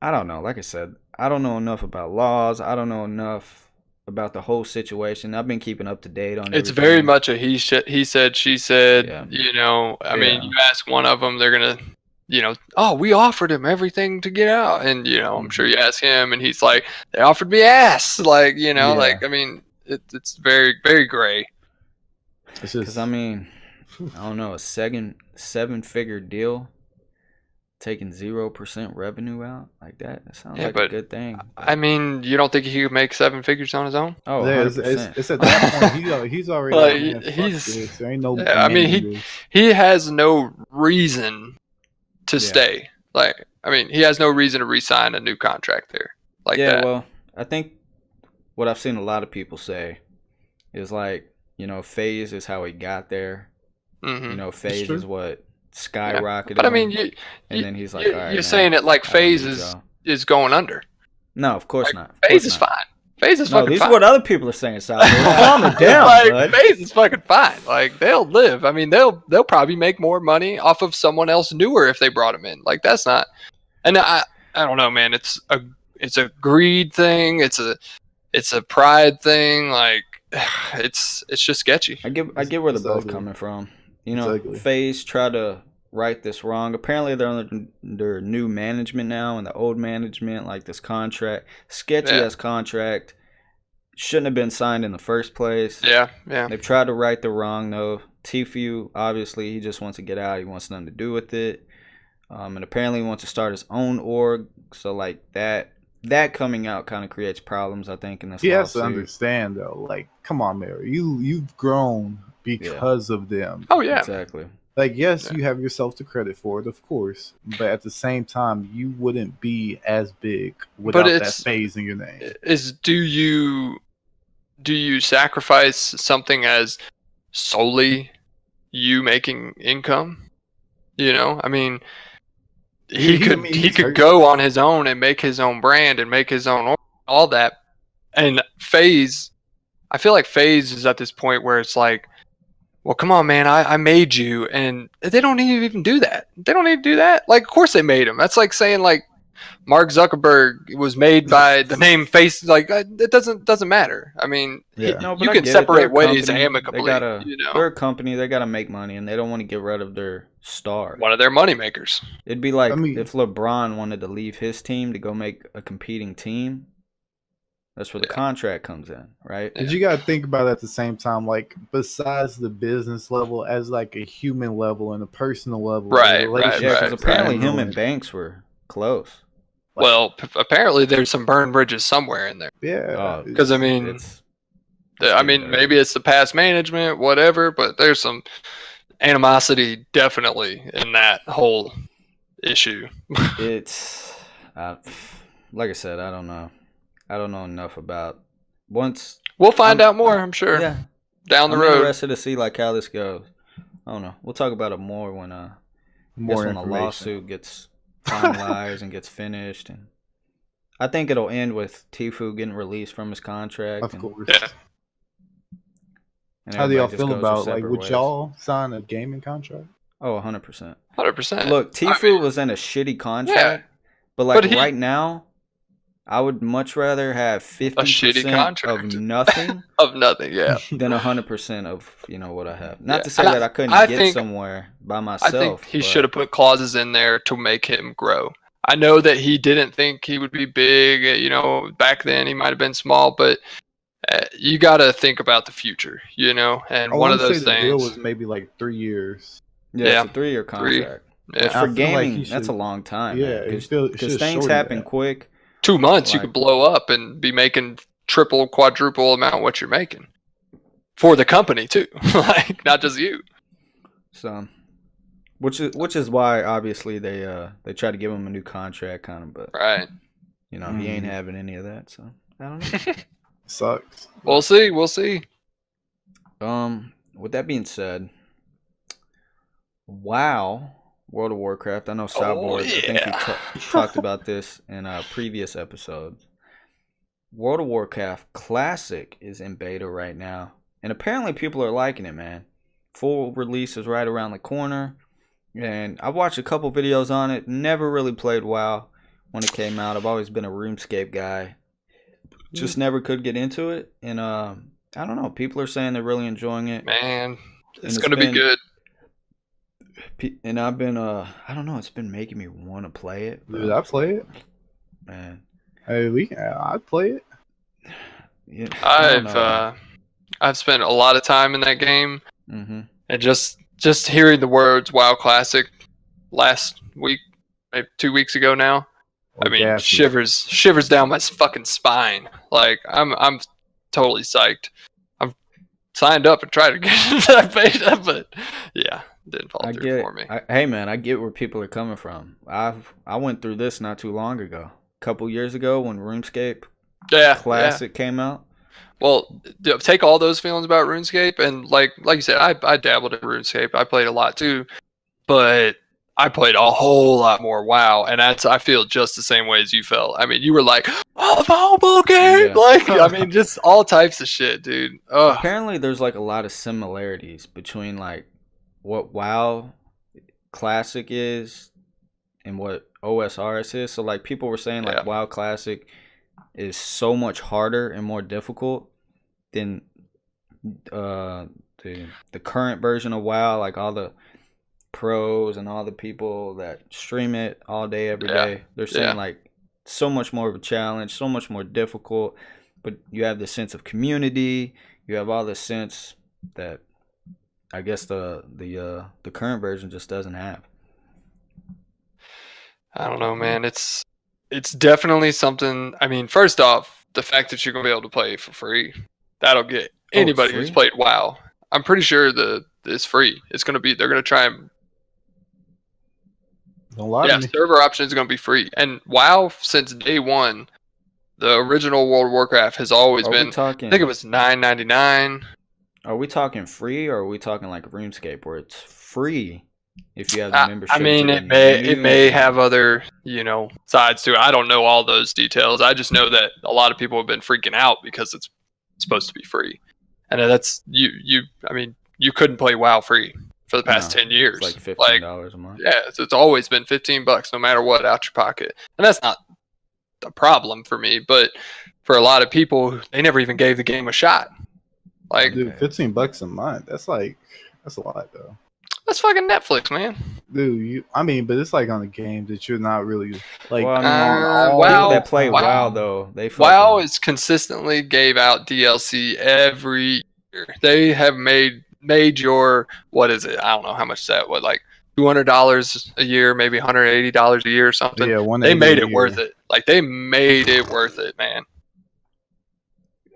I don't know. Like I said, I don't know enough about laws. I don't know enough about the whole situation. I've been keeping up to date on it. It's very much a he said, she said. Yeah. You know, I mean, you ask one of them, they're gonna, you know, oh, we offered him everything to get out, and you know, I'm sure you ask him, and he's like, they offered me ass, like, you know, like, I mean, it's very, very gray. Because I mean, I don't know, a seven-figure deal, taking 0% revenue out like that. That sounds like a good thing. I mean, you don't think he could make 7 figures on his own? Oh, Yeah, 100%. it's at that point he's already Like, like, man, fuck this. There ain't no. I mean, he has no reason to stay. Like, I mean, he has no reason to re-sign a new contract there. Like that. Well, I think what I've seen a lot of people say is like, you know, FaZe is how he got there. Mm-hmm. You know, FaZe is what skyrocketed. But I mean, and then he's like, all right, you're saying it like FaZe is going under. No, of course not. FaZe is fine. FaZe is fucking fine. These are what other people are saying, South. Calm it down, like, bud. FaZe is fucking fine. Like, they'll live. I mean, they'll probably make more money off of someone else newer if they brought him in. Like, that's not. And I don't know, man. It's a greed thing. It's a pride thing. Like, it's just sketchy. I get where they're both coming from. You know, FaZe tried to right this wrong. Apparently, they're under new management now, and the old management, like this contract, sketchy ass contract, shouldn't have been signed in the first place. Yeah. They've tried to right the wrong though. Tfue, obviously, he just wants to get out. He wants nothing to do with it. And apparently, he wants to start his own org. So like that coming out kind of creates problems, I think, in this. He has to understand though. Like, come on, Mary, you've grown because of them. Oh yeah, exactly. Like, yes, you have yourself to credit for it, of course, but at the same time, you wouldn't be as big without that FaZe in your name. Do you sacrifice something as solely you making income? You know, I mean, he could go on his own and make his own brand and make his own all that. And FaZe, I feel like FaZe is at this point where it's like, well, come on, man, I made you, and they don't even do that. They don't need to do that. Like, of course they made him. That's like saying like Mark Zuckerberg was made by the name Face. Like, it doesn't matter. I mean, you can separate ways amicably. They're a company. They got to make money, and they don't want to get rid of their star. One of their money makers. It'd be like if LeBron wanted to leave his team to go make a competing team. That's where the contract comes in, right? But you got to think about it at the same time, like besides the business level, as like a human level and a personal level, Right, the right, Yeah, because relationships apparently that him ruin. and Banks were close. Well, apparently there's some burned bridges somewhere in there. Yeah, Because I mean, it's maybe dirty. it's the past management, whatever, but there's some animosity definitely in that whole issue. It's like I said, I don't know. I don't know enough about. Once We'll find out more, I'm sure, Yeah, down the I'm road. interested to see like how this goes. I don't know. We'll talk about it more when more the information. lawsuit gets finalized and gets finished, and I think it'll end with Tfue getting released from his contract. Of course. Yeah. And How do y'all everybody just feel goes their about like separate would ways. y'all sign a gaming contract? Oh, 100%. 100%. Look, Tfue was in a shitty contract, but like right now, I would much rather have 50% of nothing of nothing, yeah, than 100% of what I have. Not Yeah. to say And that I couldn't get think- somewhere by I myself. think he but should have put clauses in there to make him grow. I know that he didn't think he would be big. Back then he might have been small, but you got to think about the future, And one of those the deal things was maybe like 3 years. Yeah, it's a 3-year contract. Yeah. Which I for feel gaming, like that's a long time. Yeah, because things happen quick. 2 months you Like- could blow up and be making triple, quadruple amount what you're making for the company too, like not just you. So, which is why obviously they try to give him a new contract, kind of, but Right. he ain't having any of that. So I don't know. Sucks. We'll see. We'll see. With that being said, WoW, World of Warcraft. I know Soundboard. I think you talked about this in previous episodes. World of Warcraft Classic is in beta right now, and apparently people are liking it, man. Full release is right around the corner, and I've watched a couple videos on it. Never really played WoW when it came out. I've always been a RuneScape guy. Just never could get into it, and I don't know. People are saying they're really enjoying it. Man, it's And gonna be good. And I've been I don't know. It's been making me want to play it. Dude, I play it. Man, Hey, I'd play it. yeah, I don't know. I've spent a lot of time in that game, Mm-hmm. and just hearing the words "WoW Classic" last week, maybe 2 weeks ago now. I mean, Gassy. shivers down my fucking spine. Like I'm totally psyched. I'm signed up and tried to get into that beta, but yeah, didn't fall through for me. Hey man, I get where people are coming from. I went through this not too long ago, a couple years ago when RuneScape Classic came out. Well, take all those feelings about RuneScape, and like you said, I dabbled in RuneScape. I played a lot too, but I played a whole lot more WoW, and I feel just the same way as you felt. I mean, you were like, "Oh, the mobile game!" Yeah. Like, I mean, just all types of shit, dude. Ugh. Apparently, there's like a lot of similarities between like what WoW Classic is and what OSRS is. So like people were saying like WoW Classic is so much harder and more difficult than the current version of WoW. Like all the pros and all the people that stream it all day every day, they're saying like so much more of a challenge, so much more difficult, but you have the sense of community, you have all the sense that I guess the current version just doesn't have. I don't know, man. It's definitely something. I mean, first off, the fact that you're gonna be able to play it for free, that'll get anybody who's played WoW. I'm pretty sure it's free. It's gonna be. They're gonna try and Don't lie to me. server option is gonna be free. And WoW since day one, the original World of Warcraft has always been. I think it was $9.99. Are we talking free, or are we talking like RuneScape where it's free if you have the membership? I mean, it may have other sides to it. I don't know all those details. I just know that a lot of people have been freaking out because it's supposed to be free, and that's you. I mean, you couldn't play WoW free for the past 10 years. It's like $15 a month. Yeah, it's always been $15 no matter what out your pocket, and that's not a problem for me. But for a lot of people, they never even gave the game a shot. Like, dude, $15 a month. That's a lot though. That's fucking Netflix, man. Dude, but it's like on a game that you're not really like. Well, I mean, on all people WoW, that play the time. WoW though, they WoW fucking is consistently gave out DLC every year. They have made your, what is it? I don't know how much that was, like $200 a year, maybe $180 a year or something. Yeah, they made it year. worth it. Like they made it worth it, man.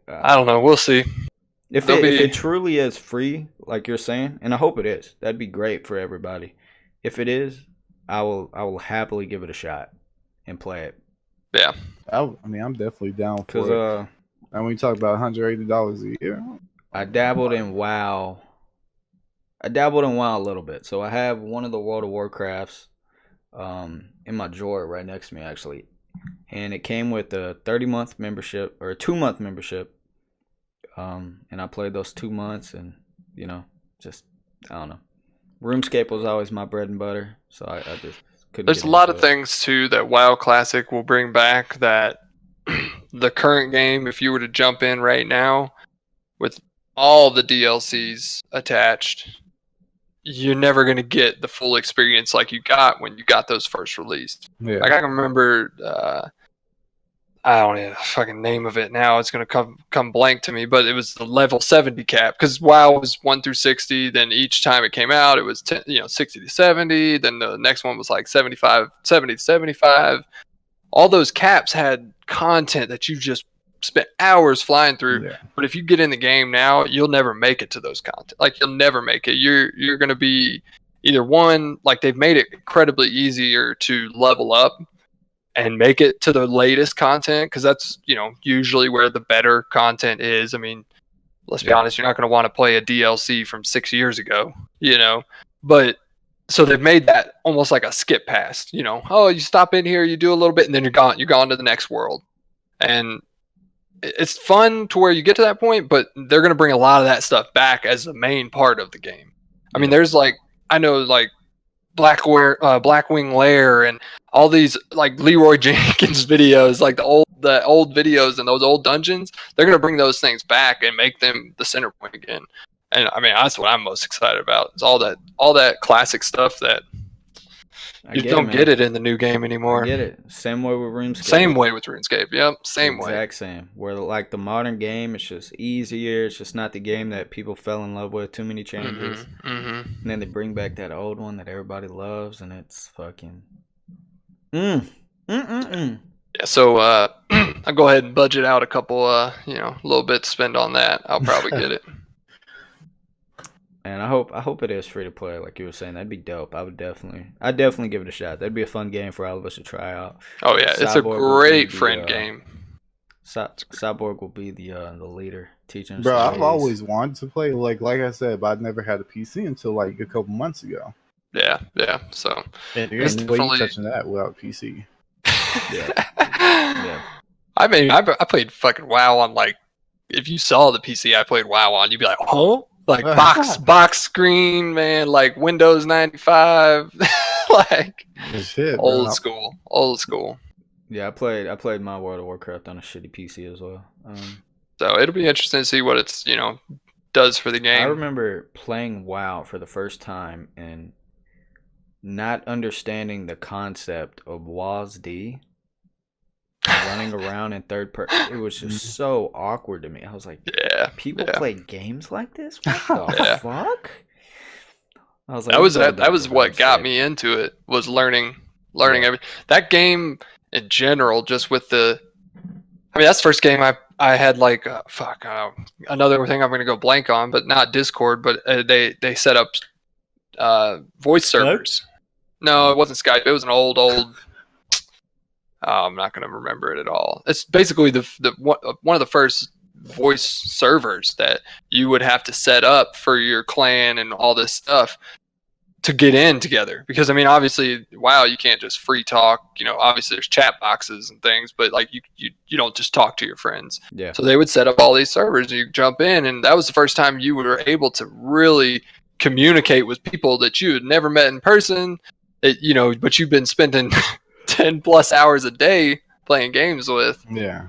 I don't know. We'll see. If it truly is free, like you're saying, and I hope it is, that'd be great for everybody. If it is, I will happily give it a shot and play it. Yeah. I'm definitely down for it. And when you talk about $180 a year, I dabbled in WoW. a little bit. So I have one of the World of Warcrafts in my drawer right next to me, actually. And it came with a 30-month membership or a 2-month membership. And I played those 2 months and, just, I don't know. RuneScape was always my bread and butter. So I just couldn't. There's a lot of things, too, that WoW Classic will bring back that the current game, if you were to jump in right now with all the DLCs attached, you're never going to get the full experience like you got when you got those first released. Yeah. Like I can remember, I don't know the fucking name of it now. It's going to come blank to me, but it was the level 70 cap because WoW was 1 through 60. Then each time it came out, it was 60 to 70. Then the next one was like 70 to 75. All those caps had content that you just spent hours flying through. Yeah. But if you get in the game now, you'll never make it to those content. Like you'll never make it. You're going to be either one, like they've made it incredibly easier to level up and make it to the latest content, because that's usually where the better content is. I mean, let's be honest, you're not going to want to play a DLC from 6 years ago, but so they've made that almost like a skip past, oh, you stop in here, you do a little bit, and then you're gone to the next world. And it's fun to where you get to that point, but they're going to bring a lot of that stuff back as the main part of the game. I mean, there's Blackwing Lair and all these like Leroy Jenkins videos, like the old videos and those old dungeons. They're gonna bring those things back and make them the center point again. And I mean, that's what I'm most excited about. It's all that classic stuff that you don't get it in the new game anymore. I get it. Same way with RuneScape. Yep, same way. Exact same. Where like the modern game, it's just easier. It's just not the game that people fell in love with. Too many changes. And then they bring back that old one that everybody loves, and it's fucking. Yeah. So I'll go ahead and budget out a couple, a little bit to spend on that. I'll probably get it. And I hope it is free to play, like you were saying. That'd be dope. I'd definitely give it a shot. That'd be a fun game for all of us to try out. Oh yeah, it's a great friend game. Cyborg will be the leader teaching us. Bro, I've always wanted to play like I said, but I'd never had a PC until like a couple months ago. Yeah. So it's definitely touching that without PC. Yeah. I mean, I played fucking WoW on like, if you saw the PC I played WoW on, you'd be like, huh? Like box screen, man, like Windows 95, like shit, old school. Yeah, I played my World of Warcraft on a shitty PC as well. So it'll be interesting to see what it's does for the game. I remember playing WoW for the first time and not understanding the concept of WASD. Running around in third person, it was just so awkward to me. I was like, people play games like this? What the fuck? I was like, that was what got me into it, was learning everything. That game in general, just with that's the first game I had like another thing I'm gonna go blank on, but not Discord, but they set up voice servers. No, it wasn't Skype. It was an old. I'm not going to remember it at all. It's basically the one of the first voice servers that you would have to set up for your clan and all this stuff to get in together. Because obviously, WoW, you can't just free talk. Obviously there's chat boxes and things, but like you don't just talk to your friends. Yeah. So they would set up all these servers and you jump in, and that was the first time you were able to really communicate with people that you had never met in person. But you've been spending 10 plus hours a day playing games with. Yeah.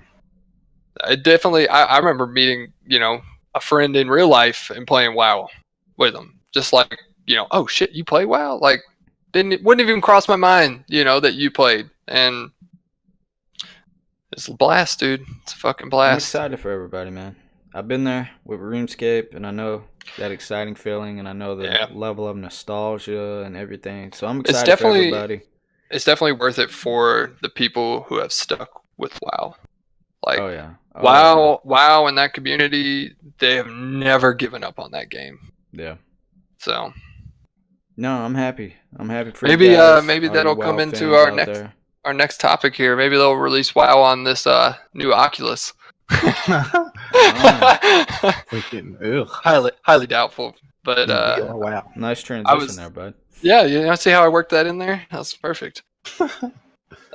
I remember meeting, a friend in real life and playing WoW with them. Just like, oh shit, you play WoW? Like, wouldn't even cross my mind, that you played. And it's a blast, dude. It's a fucking I'm blast. excited for everybody, man. I've been there with RuneScape, and I know that exciting feeling, and I know the level of nostalgia and everything. So I'm excited for everybody. It's definitely worth it for the people who have stuck with WoW. Like, WoW and that community, they have never given up on that game. Yeah. So. No, I'm happy. I'm happy for maybe you guys. Maybe that'll come into our next topic here. Maybe they'll release WoW on this new Oculus. Highly doubtful. But wow, nice transition there, bud. Yeah, you see how I worked that in there? That's perfect.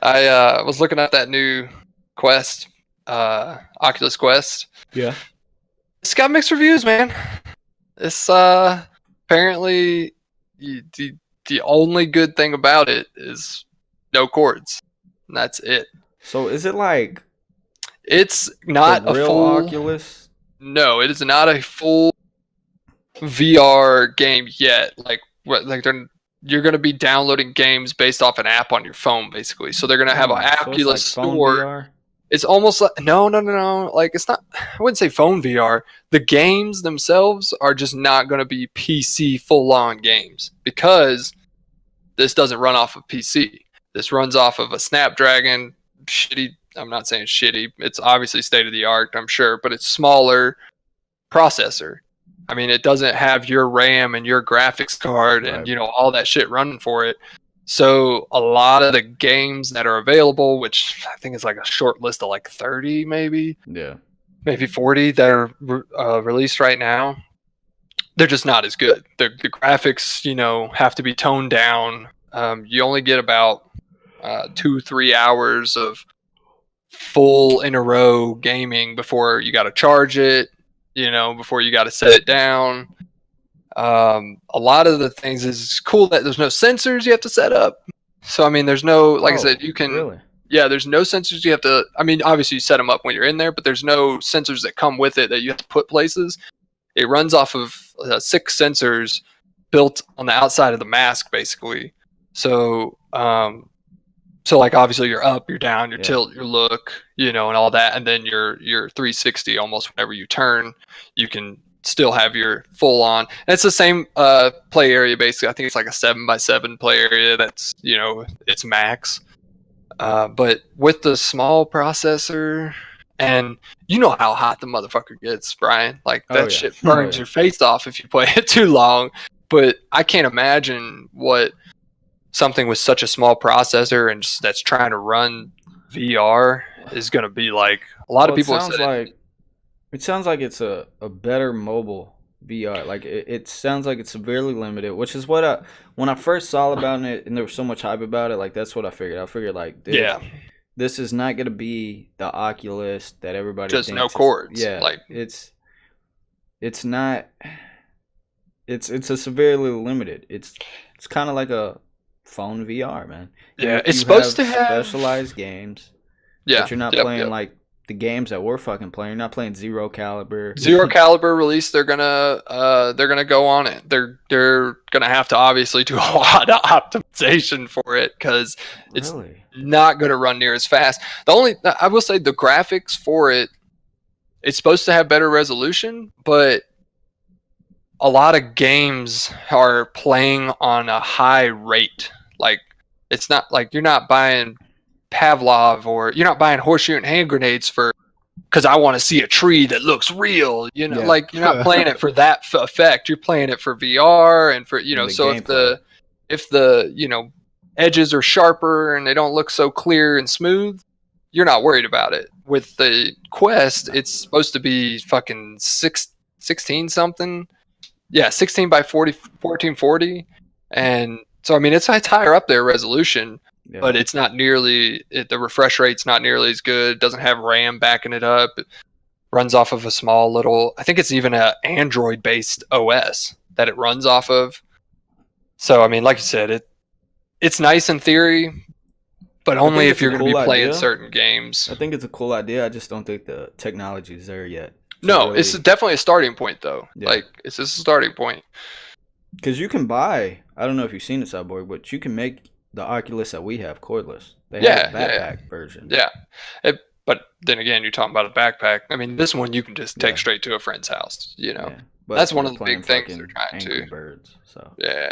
I was looking at that new Quest, Oculus Quest. Yeah. It's got mixed reviews, man. It's apparently the only good thing about it is no cords. And that's it. So is it like it's not a real full Oculus? No, it is not a full VR game yet. You're going to be downloading games based off an app on your phone, basically. So they're going to have an Oculus store. VR? It's almost like no. Like, it's not. I wouldn't say phone VR. The games themselves are just not going to be PC full-on games because this doesn't run off of PC. This runs off of a Snapdragon. Shitty. I'm not saying shitty. It's obviously state of the art, I'm sure, but it's smaller processor. I mean, it doesn't have your RAM and your graphics card and all that shit running for it. So a lot of the games that are available, which I think is like a short list of like 30 maybe, maybe 40 that are released right now, they're just not as good. The graphics, have to be toned down. You only get about 2-3 hours of full in a row gaming before you got to charge it, before you got to set it down. A lot of the things is cool that there's no sensors you have to set up. So, I mean, there's no, I said, you can, really? Yeah, there's no sensors you have to, I mean, obviously you set them up when you're in there, but there's no sensors that come with it that you have to put places. It runs off of 6 sensors built on the outside of the mask, basically. So, like, obviously you're up, you're down, your tilt, your look, and all that. And then your 360 almost whenever you turn, you can still have your full on. And it's the same play area, basically. I think it's like a 7x7 play area that's, it's max. But with the small processor, and you know how hot the motherfucker gets, Brian. Like, that shit burns your face off if you play it too long. But I can't imagine what something with such a small processor and just that's trying to run VR is going to be like. A lot of people have said it sounds like it's a better mobile VR. Like, it sounds like it's severely limited, which is what when I first saw about it and there was so much hype about it, like, that's what I figured. I figured, like, this is not going to be the Oculus that everybody just thinks. No cords. Yeah, like it's not. It's a severely limited. It's kind of like a phone VR, man. Yeah, it's supposed to have specialized games. Yeah, but you're not playing like the games that we're fucking playing. You're not playing Zero Caliber. Zero Caliber release. They're gonna go on it. They're gonna have to obviously do a lot of optimization for it because it's not gonna run near as fast. I will say the graphics for it, it's supposed to have better resolution, but a lot of games are playing on a high rate. Like, it's not like you're not buying Pavlov or you're not buying horseshoe and hand grenades because I want to see a tree that looks real. Like, you're not playing it for that effect. You're playing it for VR and for so if the edges are sharper and they don't look so clear and smooth, you're not worried about it. With the Quest, it's supposed to be fucking 16 something. Yeah, 16 by 1440, and so I mean it's higher up there resolution, but it's not nearly the refresh rate's not nearly as good. It doesn't have RAM backing it up. It runs off of a small little. I think it's even a Android based OS that it runs off of. So I mean, like you said, it's nice in theory, but only if you're going to be playing certain games. I think it's a cool idea. I just don't think the technology is there yet. No, it's definitely a starting point, though. Yeah. Like, it's just a starting point. Because you can buy, I don't know if you've seen it, Cyborg, but you can make the Oculus that we have cordless. They have a backpack version. Yeah. But then again, you're talking about a backpack. I mean, this one you can just take straight to a friend's house. Yeah. But That's one we're of the playing big things they're fucking trying to. Angry Birds, so. Yeah.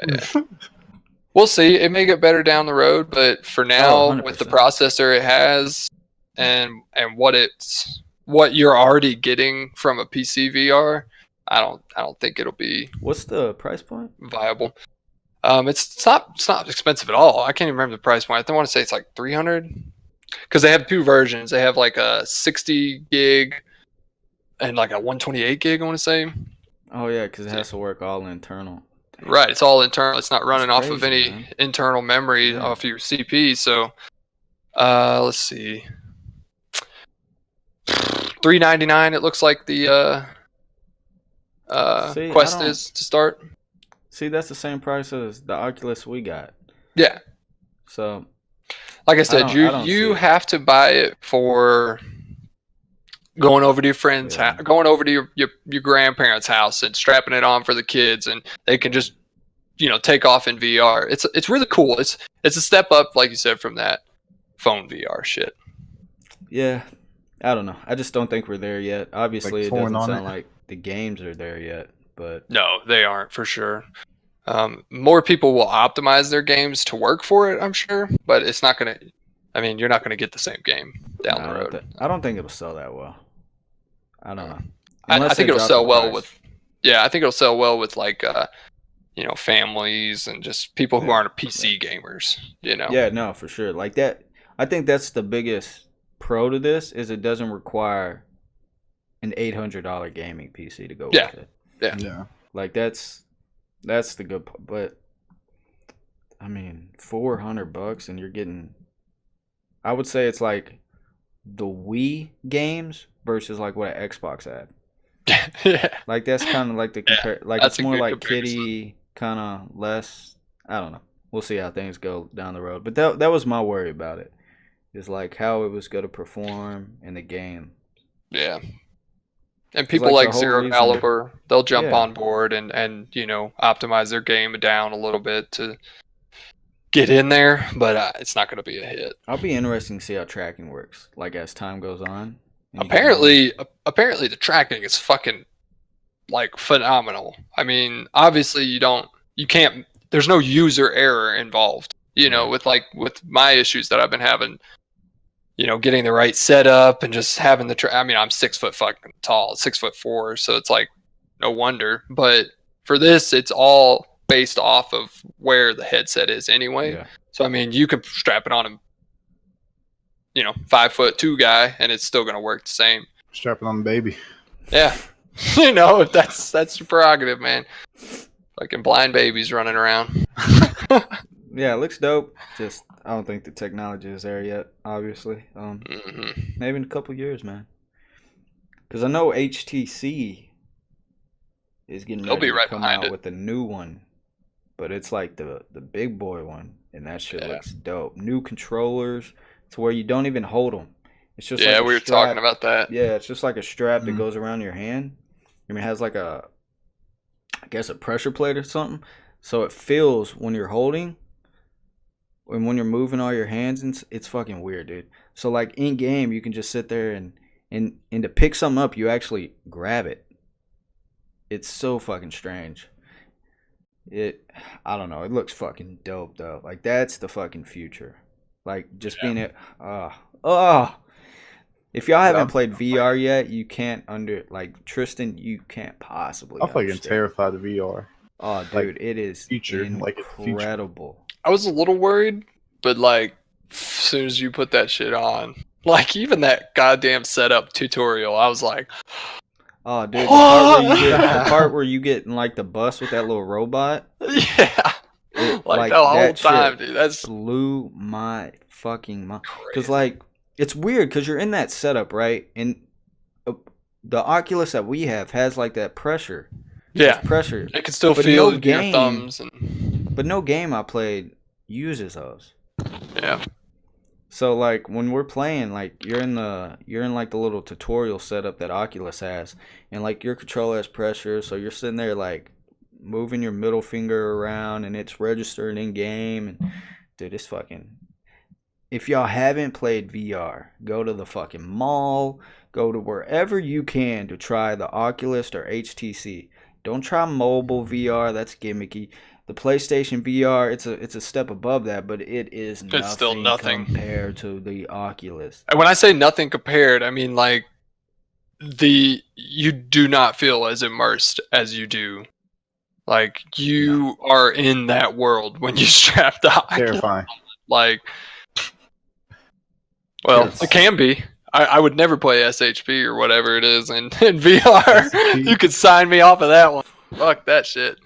We'll see. It may get better down the road, but for now, with the 100%. processor it has, and what you're already getting from a PC VR, I don't think it'll be What's the price point? viable. It's not expensive at all. I can't even remember the price point. I want to say it's like 300, because they have two versions. They have like a 60 gig and like a 128 gig. I want to say. Oh yeah, because it has to work all internal. Damn. Right, it's all internal. It's not running off of crazy, any man. internal memory off your CP. So, let's see, $399. It looks like the See, Quest is to start. See, that's the same price as the Oculus we got. Yeah, So like I said, I don't see you it. have to buy it for going over to your friend's house, going over to your grandparents' house and strapping it on for the kids, and they can just take off in VR. It's really cool. It's a step up, like you said, from that phone VR shit. yeah, I don't know. I just don't think we're there yet. Obviously, Like it torn doesn't on sound it. like the games are there yet. But No, they aren't for sure. More people will optimize their games to work for it, I'm sure, but it's not gonna. I mean, you're not gonna get the same game down the road. I don't think it'll sell that well. I don't know. I Unless think they it'll drop sell the well price. with. Yeah, I think it'll sell well with like families and just people who aren't PC gamers. Yeah, no, for sure. Like that, I think that's the biggest pro to this is it doesn't require an $800 gaming PC to go with it. Yeah. Like that's the good part. But I mean, $400 and you're getting. I would say it's like the Wii games versus like what an Xbox had. Yeah. Like that's kind of like the compare. Like that's it's a more good like comparison. kitty, kind of less. I don't know. We'll see how things go down the road. But that was my worry about it. Is like how it was going to perform in the game. Yeah. And people like, like the whole Zero reason- Caliber, they'll jump Yeah. on board and optimize their game down a little bit to get in there, but it's not going to be a hit. I'll be interested to see how tracking works. Like as time goes on. and you Apparently the tracking is fucking like phenomenal. I mean, obviously you can't, there's no user error involved, with my issues that I've been having, getting the right setup and just having I mean, I'm 6 foot fucking tall, 6'4", so it's like no wonder. But for this, it's all based off of where the headset is anyway. Yeah. So I mean, you can strap it on a 5'2" guy, and it's still gonna work the same. Strapping on the baby. Yeah, if that's your prerogative, man. Fucking blind babies running around. Yeah, it looks dope. Just I don't think the technology is there yet. Obviously, maybe in a couple years, man. Because I know HTC is getting They'll ready be to right come behind out it. with a new one, but it's like the big boy one, and that shit looks dope. New controllers to where you don't even hold them. It's just like a we were strap. talking about that. Yeah, it's just like a strap that goes around your hand. I mean, it has like I guess a pressure plate or something, so it feels when you're holding. And when you're moving all your hands, it's fucking weird, dude. So like in game, you can just sit there and to pick something up, you actually grab it. It's so fucking strange. I don't know. It looks fucking dope though. Like that's the fucking future. Like just being it. If y'all haven't played VR yet, you can't Triston. You can't possibly. I'm fucking understand. terrified of VR. Oh, dude, Like, it is future, like it's future. incredible. I was a little worried, but like, as soon as you put that shit on, like even that goddamn setup tutorial, I was like, oh, dude, the part where you get in like the bus with that little robot. yeah, like the whole that time, shit dude. That's blew my fucking mind. crazy. Because like it's weird because you're in that setup, right? And the Oculus that we have has like that pressure. yeah, There's pressure. it can still But feel no your game- thumbs and But no game I played uses those. yeah. So like when we're playing, like you're in like the little tutorial setup that Oculus has, and like your controller has pressure, so you're sitting there like moving your middle finger around and it's registered in game. And dude, it's fucking. If y'all haven't played VR, go to the fucking mall, go to wherever you can to try the Oculus or HTC. Don't try mobile VR, that's gimmicky. The PlayStation VR, it's a step above that, but it is It's still nothing compared to the Oculus. And when I say nothing compared, I mean like you do not feel as immersed as you do. Like you are in that world when you strap the Oculus. Terrifying. Like, well, it can be. I would never play SHP or whatever it is in VR. You could sign me off of that one. Fuck that shit.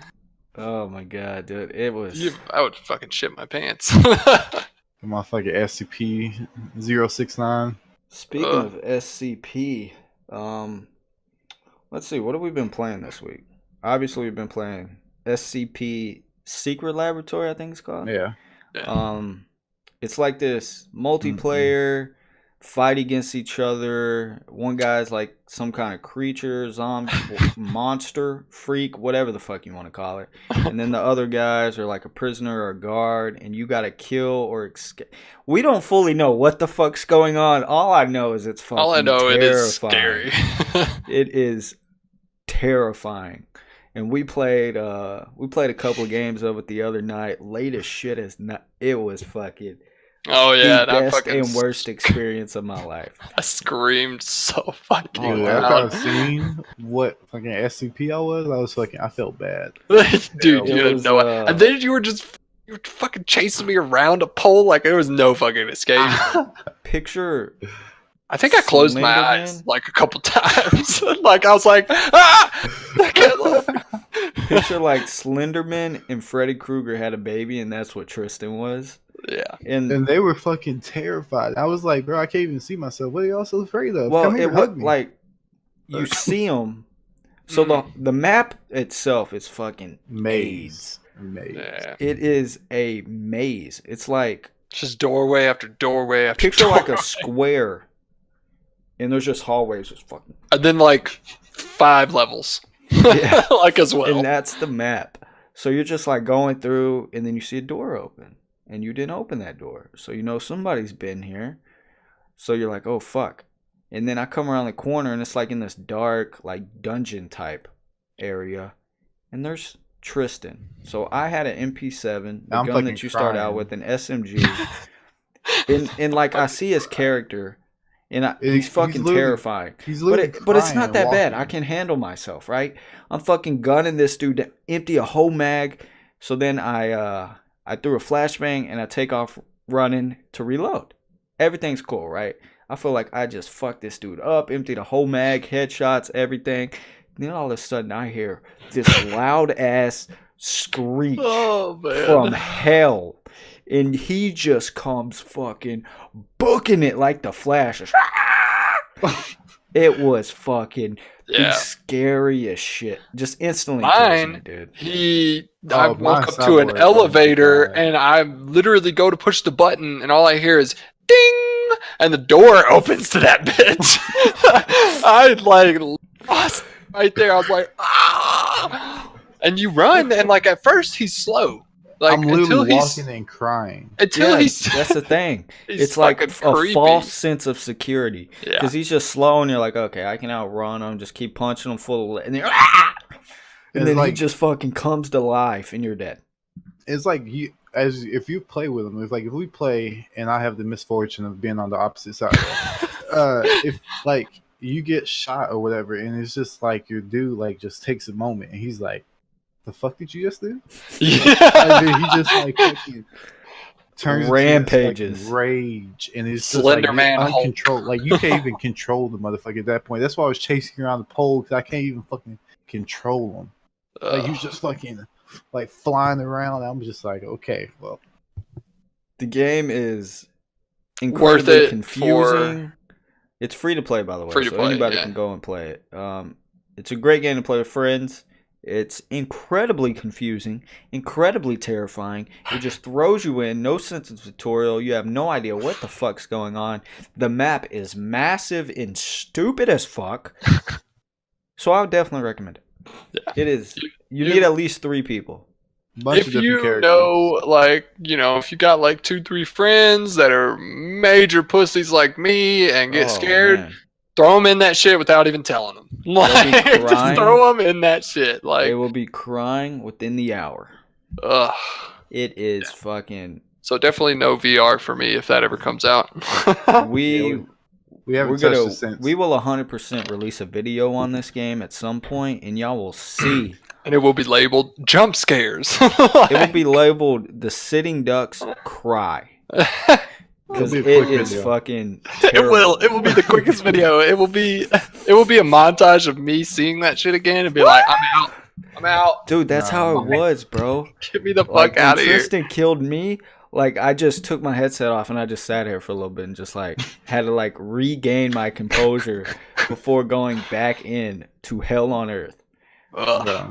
Oh my god, dude. It was... I would fucking shit my pants. Motherfucking SCP-069. Speaking of SCP, let's see, what have we been playing this week? Obviously, we've been playing SCP Secret Laboratory, I think it's called. Yeah. It's like this multiplayer fight against each other. One guy's like some kind of creature, zombie, monster, freak, whatever the fuck you want to call it. And then the other guys are like a prisoner or a guard, and you gotta kill or escape. We don't fully know what the fuck's going on. All I know is it's fucking All I know, terrifying. it is scary. It is terrifying. And we played a couple of games of it the other night. Late as shit as not. It was fucking. Oh yeah, the best and worst experience of my life. I screamed so fucking After loud. I've seen what fucking SCP I felt bad. Dude, you had was, no idea. And then you were fucking chasing me around a pole like there was no fucking escape. Picture. I think I closed my eyes Slenderman? like a couple times. Like I was like, ah! I can't look. Picture like Slenderman and Freddy Krueger had a baby, and that's what Triston was. Yeah. And they were fucking terrified. I was like, bro, I can't even see myself. What are y'all so afraid of? well, Come here, it hug was me. like you see them. So the map itself is fucking maze. Yeah. It is a maze. It's like Just doorway after doorway after picture doorway. like a square, and there's just hallways, just fucking. And then like 5 levels. Yeah. Like as well. And that's the map. So you're just like going through, and then you see a door open, and you didn't open that door, so you know somebody's been here. So you're like, oh fuck. And then I come around the corner, and it's like in this dark, like dungeon type area, and there's Triston. So I had an MP7, the I'm gun fucking that you start out crying. with, an SMG, and like I see his character, and he's He's fucking literally- terrifying. He's But literally it's not that bad. I walking. can handle myself, right? I'm fucking gunning this dude to empty a whole mag. So then I threw a flashbang and I take off running to reload. Everything's cool, right? I feel like I just fucked this dude up, emptied a whole mag, headshots, everything. Then all of a sudden I hear this loud ass screech Oh man. from hell. And he just comes fucking booking it like the Flash. It was fucking the Yeah. scariest shit. Just instantly Mine, kills me, dude. I Oh, walk mine's up to an Subway. elevator Oh my God. and I literally go to push the button and all I hear is ding and the door opens to that bitch. I like lost right there. I was like, ah! And you run and like at first he's slow. Like I'm until literally he's walking and crying. until Yeah, he's that's the thing. he's It's like a fucking creepy. false sense of security. Yeah. Because he's just slow and you're like, okay, I can outrun him. Just keep punching him full of... And then, and It's then he like- just fucking comes to life and you're dead. It's like if you play with him, it's like if we play and I have the misfortune of being on the opposite side, if like you get shot or whatever, and it's just like your dude like just takes a moment and he's like, "The fuck did you just do?" Yeah. And then he just like fucking turns into this, Rampages. like, rage, and it's just Slender like Man Hulk. uncontrolled. Like you can't even control the motherfucker at that point. That's why I was chasing around the pole because I can't even fucking control him. Like he's just fucking like flying around. I'm just like, okay, well, The game is Worth incredibly it confusing. It's free to play, by the way, Free to so play, anybody yeah. can go and play it. It's a great game to play with friends. It's incredibly confusing, incredibly terrifying. It just throws you in, no sense of tutorial. You have no idea what the fuck's going on. The map is massive and stupid as fuck. So I would definitely recommend it. Yeah. It is. You need at least 3 people. Bunch of If different you characters. know, like, if you got like 2-3 friends that are major pussies like me and get Oh, scared, man. throw them in that shit without even telling them. Like, just crying. throw them in that shit. They Like, will be crying within the hour. ugh. It is fucking. So definitely no VR for me if that ever comes out. We haven't touched it since. We will 100% release a video on this game at some point, and y'all will see. And it will be labeled jump scares. It will be labeled "The Sitting Ducks Cry." Because it is fucking terrible. It will be the quickest video. It will be a montage of me seeing that shit again and be like, I'm out. Dude, that's how it was, bro. Get me the fuck out of here. Triston killed me. Like, I just took my headset off and I just sat here for a little bit and just like had to like regain my composure before going back in to hell on earth.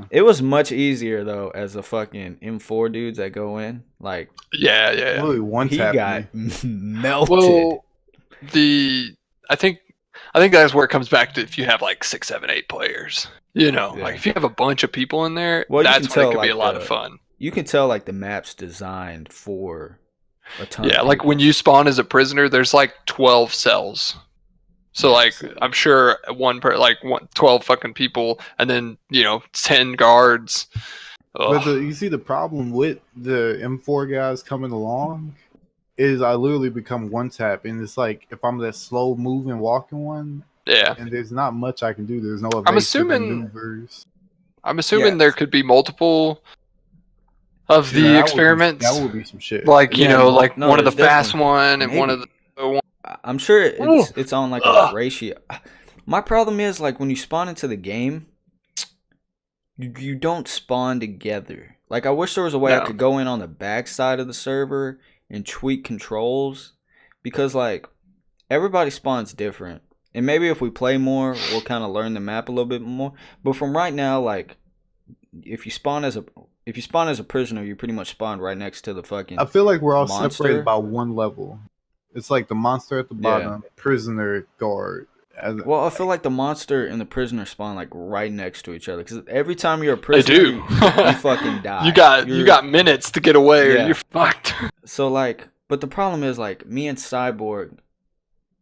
It was much easier though as a fucking M4 dudes that go in. Like, yeah. Really he got melted. Well, I think that's where it comes back to if you have like 6, 7, 8 players. Like if you have a bunch of people in there, that's when it can be a lot of fun. You can tell like the map's designed for a ton of like people. when you spawn as a prisoner, there's like 12 cells. So like I'm sure 12 fucking people and then 10 guards. But you see the problem with the M4 guys coming along is I literally become one tap, and it's like if I'm that slow moving walking one, and there's not much I can do. There's no evasive maneuvers. I'm assuming there could be multiple of the experiments. That would be some shit. Like one of the fast one and one of the one. I'm sure it's on like a ratio. My problem is like when you spawn into the game, you don't spawn together. Like I wish there was a way I could go in on the back side of the server and tweak controls, because like everybody spawns different. And maybe if we play more, we'll kind of learn the map a little bit more. But from right now, like if you spawn as a prisoner, you pretty much spawn right next to the fucking. I feel like we're all monster. separated by one level. It's like the monster at the bottom, prisoner, guard. Well, I feel like the monster and the prisoner spawn like right next to each other, because every time you're a prisoner, you fucking die. You got minutes to get away, or you're fucked. So like, but the problem is like me and Cyborg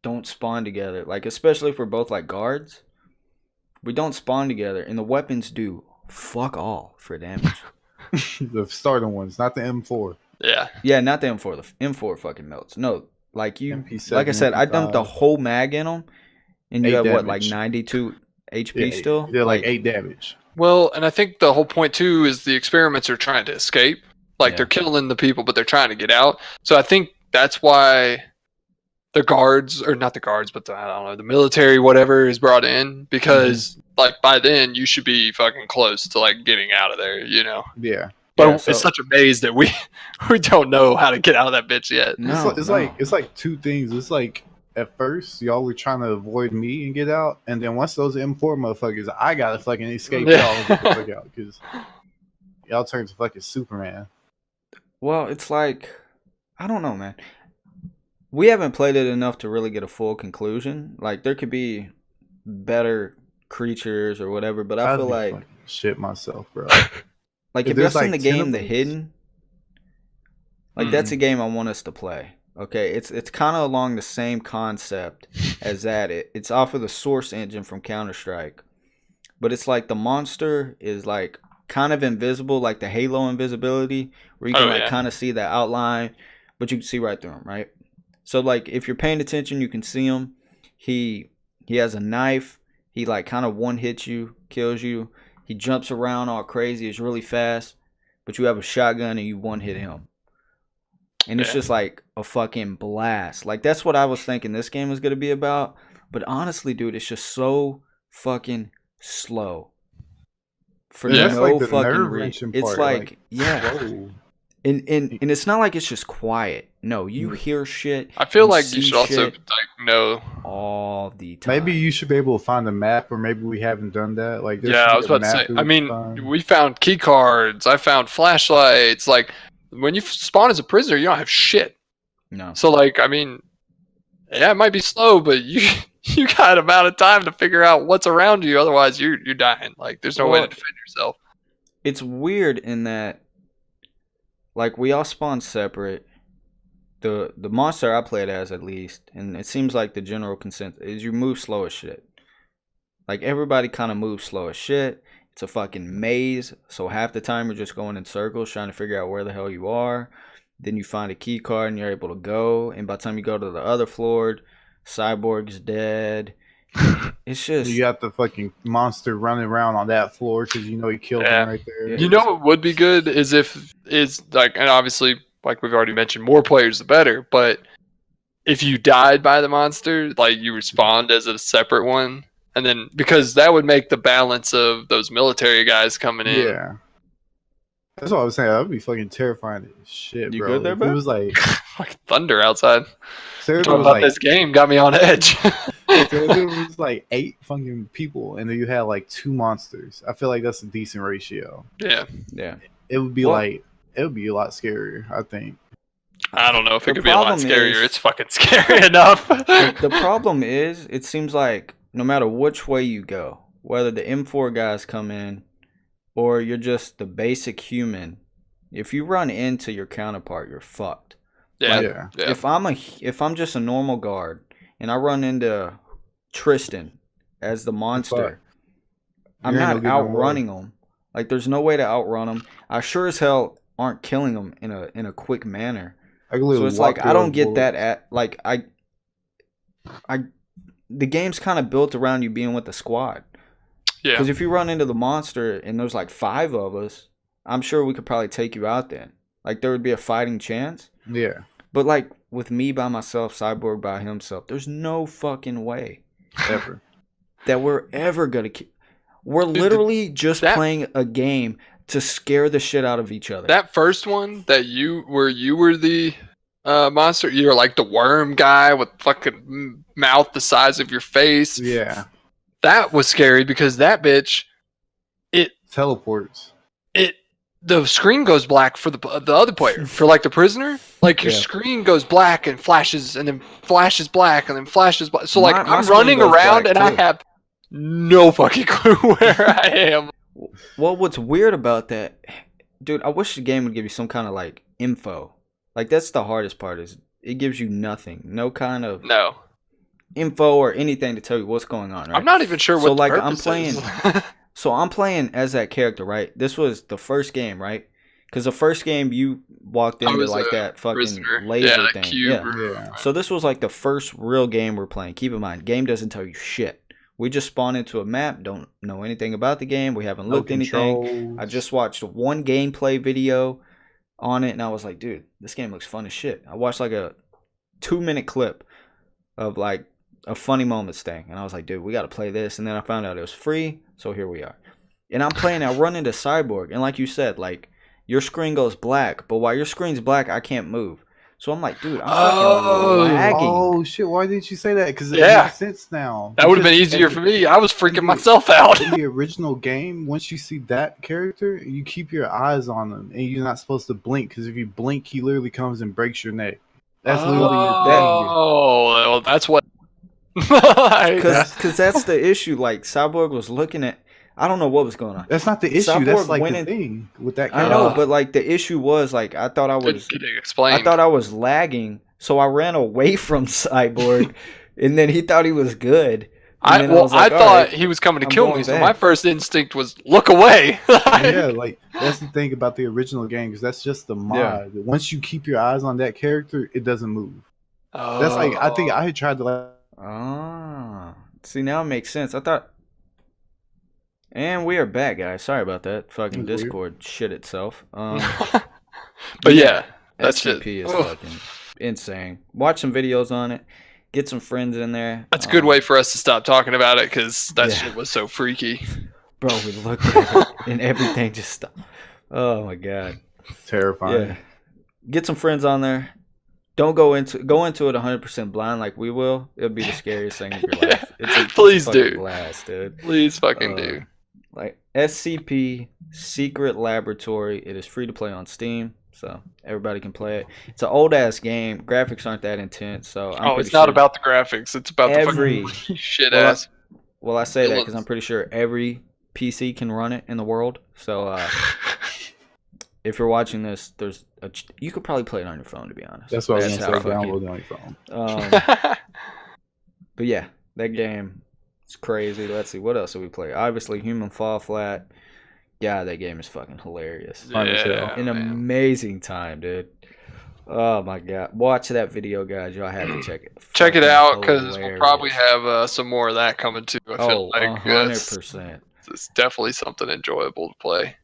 don't spawn together. Like especially if we're both like guards, we don't spawn together, and the weapons do fuck all for damage. The starting ones, not the M4. Yeah, not the M4. The M4 fucking melts. No, like MP7, like I said, MP5. I dumped the whole mag in them, and you have damage. what, like 92 HP still? They're like 8 damage. Well, and I think the whole point too is the experiments are trying to escape. Like they're killing the people, but they're trying to get out. So I think that's why the guards, or not the guards, but I don't know, the military, whatever, is brought in, because like by then you should be fucking close to like getting out of there, Yeah. But it's such a maze that we don't know how to get out of that bitch yet. It's like two things. It's like at first y'all were trying to avoid me and get out, and then once those M4 motherfuckers, I gotta fucking escape y'all and get the fuck out, because y'all turned to fucking Superman. Well, it's like, I don't know, man. We haven't played it enough to really get a full conclusion. Like there could be better creatures or whatever, but I feel like shit myself, bro. Like if you've seen the game The Hidden, like that's a game I want us to play. Okay, it's kind of along the same concept as that. It's off of the source engine from Counter-Strike, but it's like the monster is like kind of invisible, like the Halo invisibility, where you can kind of see the outline, but you can see right through him, right? So like if you're paying attention, you can see him. He has a knife. He like kind of one hits you, kills you. He jumps around all crazy. It's really fast, but you have a shotgun and you one hit him. And it's just like a fucking blast. Like that's what I was thinking this game was gonna be about. But honestly, dude, it's just so fucking slow. For no like the fucking nerve-wrenching reason. It's part, like and it's not like it's just quiet. No, you hear shit. I feel like you should also like know all the time. Maybe you should be able to find a map, or maybe we haven't done that. Like I was about to say. I mean, we found key cards. I found flashlights. Like when you spawn as a prisoner, you don't have shit. No. So like, I mean, yeah, it might be slow, but you you got amount of time to figure out what's around you. Otherwise, you're dying. Like, there's no way to defend yourself. It's weird in that, like, we all spawn separate. The monster I played as, at least, and it seems like the general consensus is you move slow as shit. Like, everybody kind of moves slow as shit. It's a fucking maze, so half the time you're just going in circles trying to figure out where the hell you are. Then you find a key card and you're able to go, and by the time you go to the other floor, Cyborg's dead. It's just, You got the fucking monster running around on that floor because you know he killed him right there. You know what would be good is like, and obviously, like we've already mentioned, more players the better. But if you died by the monster, like, you respawned as a separate one, and then, because that would make the balance of those military guys coming in. Yeah. That's what I was saying. That would be fucking terrifying as shit, You bro. good there, If bro? It was like Fucking thunder outside. Sarah Talking was about like, this game got me on edge. there was like 8 fucking people, and then you had like 2 monsters. I feel like that's a decent ratio. Yeah. It would be Well- like, it would be a lot scarier, I think. I don't know if The it could be a lot problem scarier. is- It's fucking scary enough. the problem is, it seems like no matter which way you go, whether the M4 guys come in or you're just the basic human, if you run into your counterpart, you're fucked. Yeah. Like, Yeah. If I'm just a normal guard and I run into Triston as the monster, I'm You ain't not gonna get no outrunning him. Like, there's no way to outrun him. I sure as hell aren't killing him in a quick manner. I could So literally it's walk like, through I don't those get that bullets. at, like, the game's kind of built around you being with the squad. Yeah. Because if you run into the monster and there's like 5 of us, I'm sure we could probably take you out then. Like, there would be a fighting chance. Yeah. But like, with me by myself, Cyborg by himself, there's no fucking way Ever. that we're ever gonna we're Dude, literally just that- playing a game to scare the shit out of each other. That first one that you were the monster, you were like the worm guy with fucking mouth the size of your face. Yeah. That was scary because that bitch, Teleports. the screen goes black for the other player, for like the prisoner. Like, your Yeah. screen goes black and flashes, and then flashes black, and then flashes black. So like, My I'm screen running goes around black, and I too. have no fucking clue where I am. Well, what's weird about that, dude, I wish the game would give you some kind of like info. Like, that's the hardest part, is it gives you nothing. No kind of No, info or anything to tell you what's going on, right? I'm not even sure what. So, the like, I'm purpose playing- is. So I'm playing as that character, right? This was the first game, right? Because the first game you walked I into was like a that fucking prisoner. laser Yeah, that thing. cube. Yeah. Yeah. So this was like the first real game we're playing. Keep in mind, game doesn't tell you shit. We just spawn into a map, don't know anything about the game. We haven't No looked anything. controls. I just watched one gameplay video on it, and I was like, dude, this game looks fun as shit. I watched like a 2-minute clip of like a funny moments thing, and I was like, dude, we got to play this. And then I found out it was free, so here we are. And I'm playing, I run into Cyborg, and like you said, like, your screen goes black, but while your screen's black, I can't move. So I'm like, dude, I'm fucking lagging. Oh shit! Why didn't you say that? Because it Yeah. makes sense now. That would have been Because easier for me. I was freaking myself out. in the original game, once you see that character, you keep your eyes on him, and you're not supposed to blink. Because if you blink, he literally comes and breaks your neck. That's literally your thing. Oh, well, that's what. Like, Because that's the issue. Like, Cyborg was looking at, I don't know what was going on. That's not the issue. Cyborg That's like went the in- thing with that I character. know, but like the issue was like I thought I was getting explained. I thought I was lagging, so I ran away from Cyborg, and then he thought he was good. And then was like, I all thought right, he was coming to I'm kill going me, so back. my first instinct was look away. Yeah, like that's the thing about the original game, because that's just the mod. Yeah. Once you keep your eyes on that character, it doesn't move. That's like I think I had tried to like. See, now it makes sense. I thought. And we are back, guys. Sorry about that. Fucking That's weird. Discord shit itself. But yeah, that's SCP it. is fucking insane. Watch some videos on it. Get some friends in there. That's a good way for us to stop talking about it because that Yeah. shit was so freaky. Bro, we looked at it and everything just stopped. Oh my god. Terrifying. Yeah. Get some friends on there. Don't go into it 100% blind like we will. It'll be the scariest thing of your life. It's a Please fucking do. blast, dude. Please fucking Uh, do. Like SCP Secret Laboratory. It is free to play on Steam. so everybody can play it. It's an old ass game. Graphics aren't that intense, so I'm pretty it's not sure about the graphics. It's about every the fucking shit well, ass. well, I say that because villains. I'm pretty sure every PC can run it in the world. So if you're watching this, you could probably play it on your phone, to be honest. That's what I was how gonna say. fucking- Download it on your phone. But yeah, that game is crazy. Let's see, what else did we play? Obviously, Human Fall Flat. Yeah, that game is fucking hilarious. Fun as hell. An amazing time, dude. Oh my god, watch that video, guys. Y'all have to check it. Check it Fucking out because we'll probably hilarious. have some more of that coming too. I feel like 100%. it's definitely something enjoyable to play.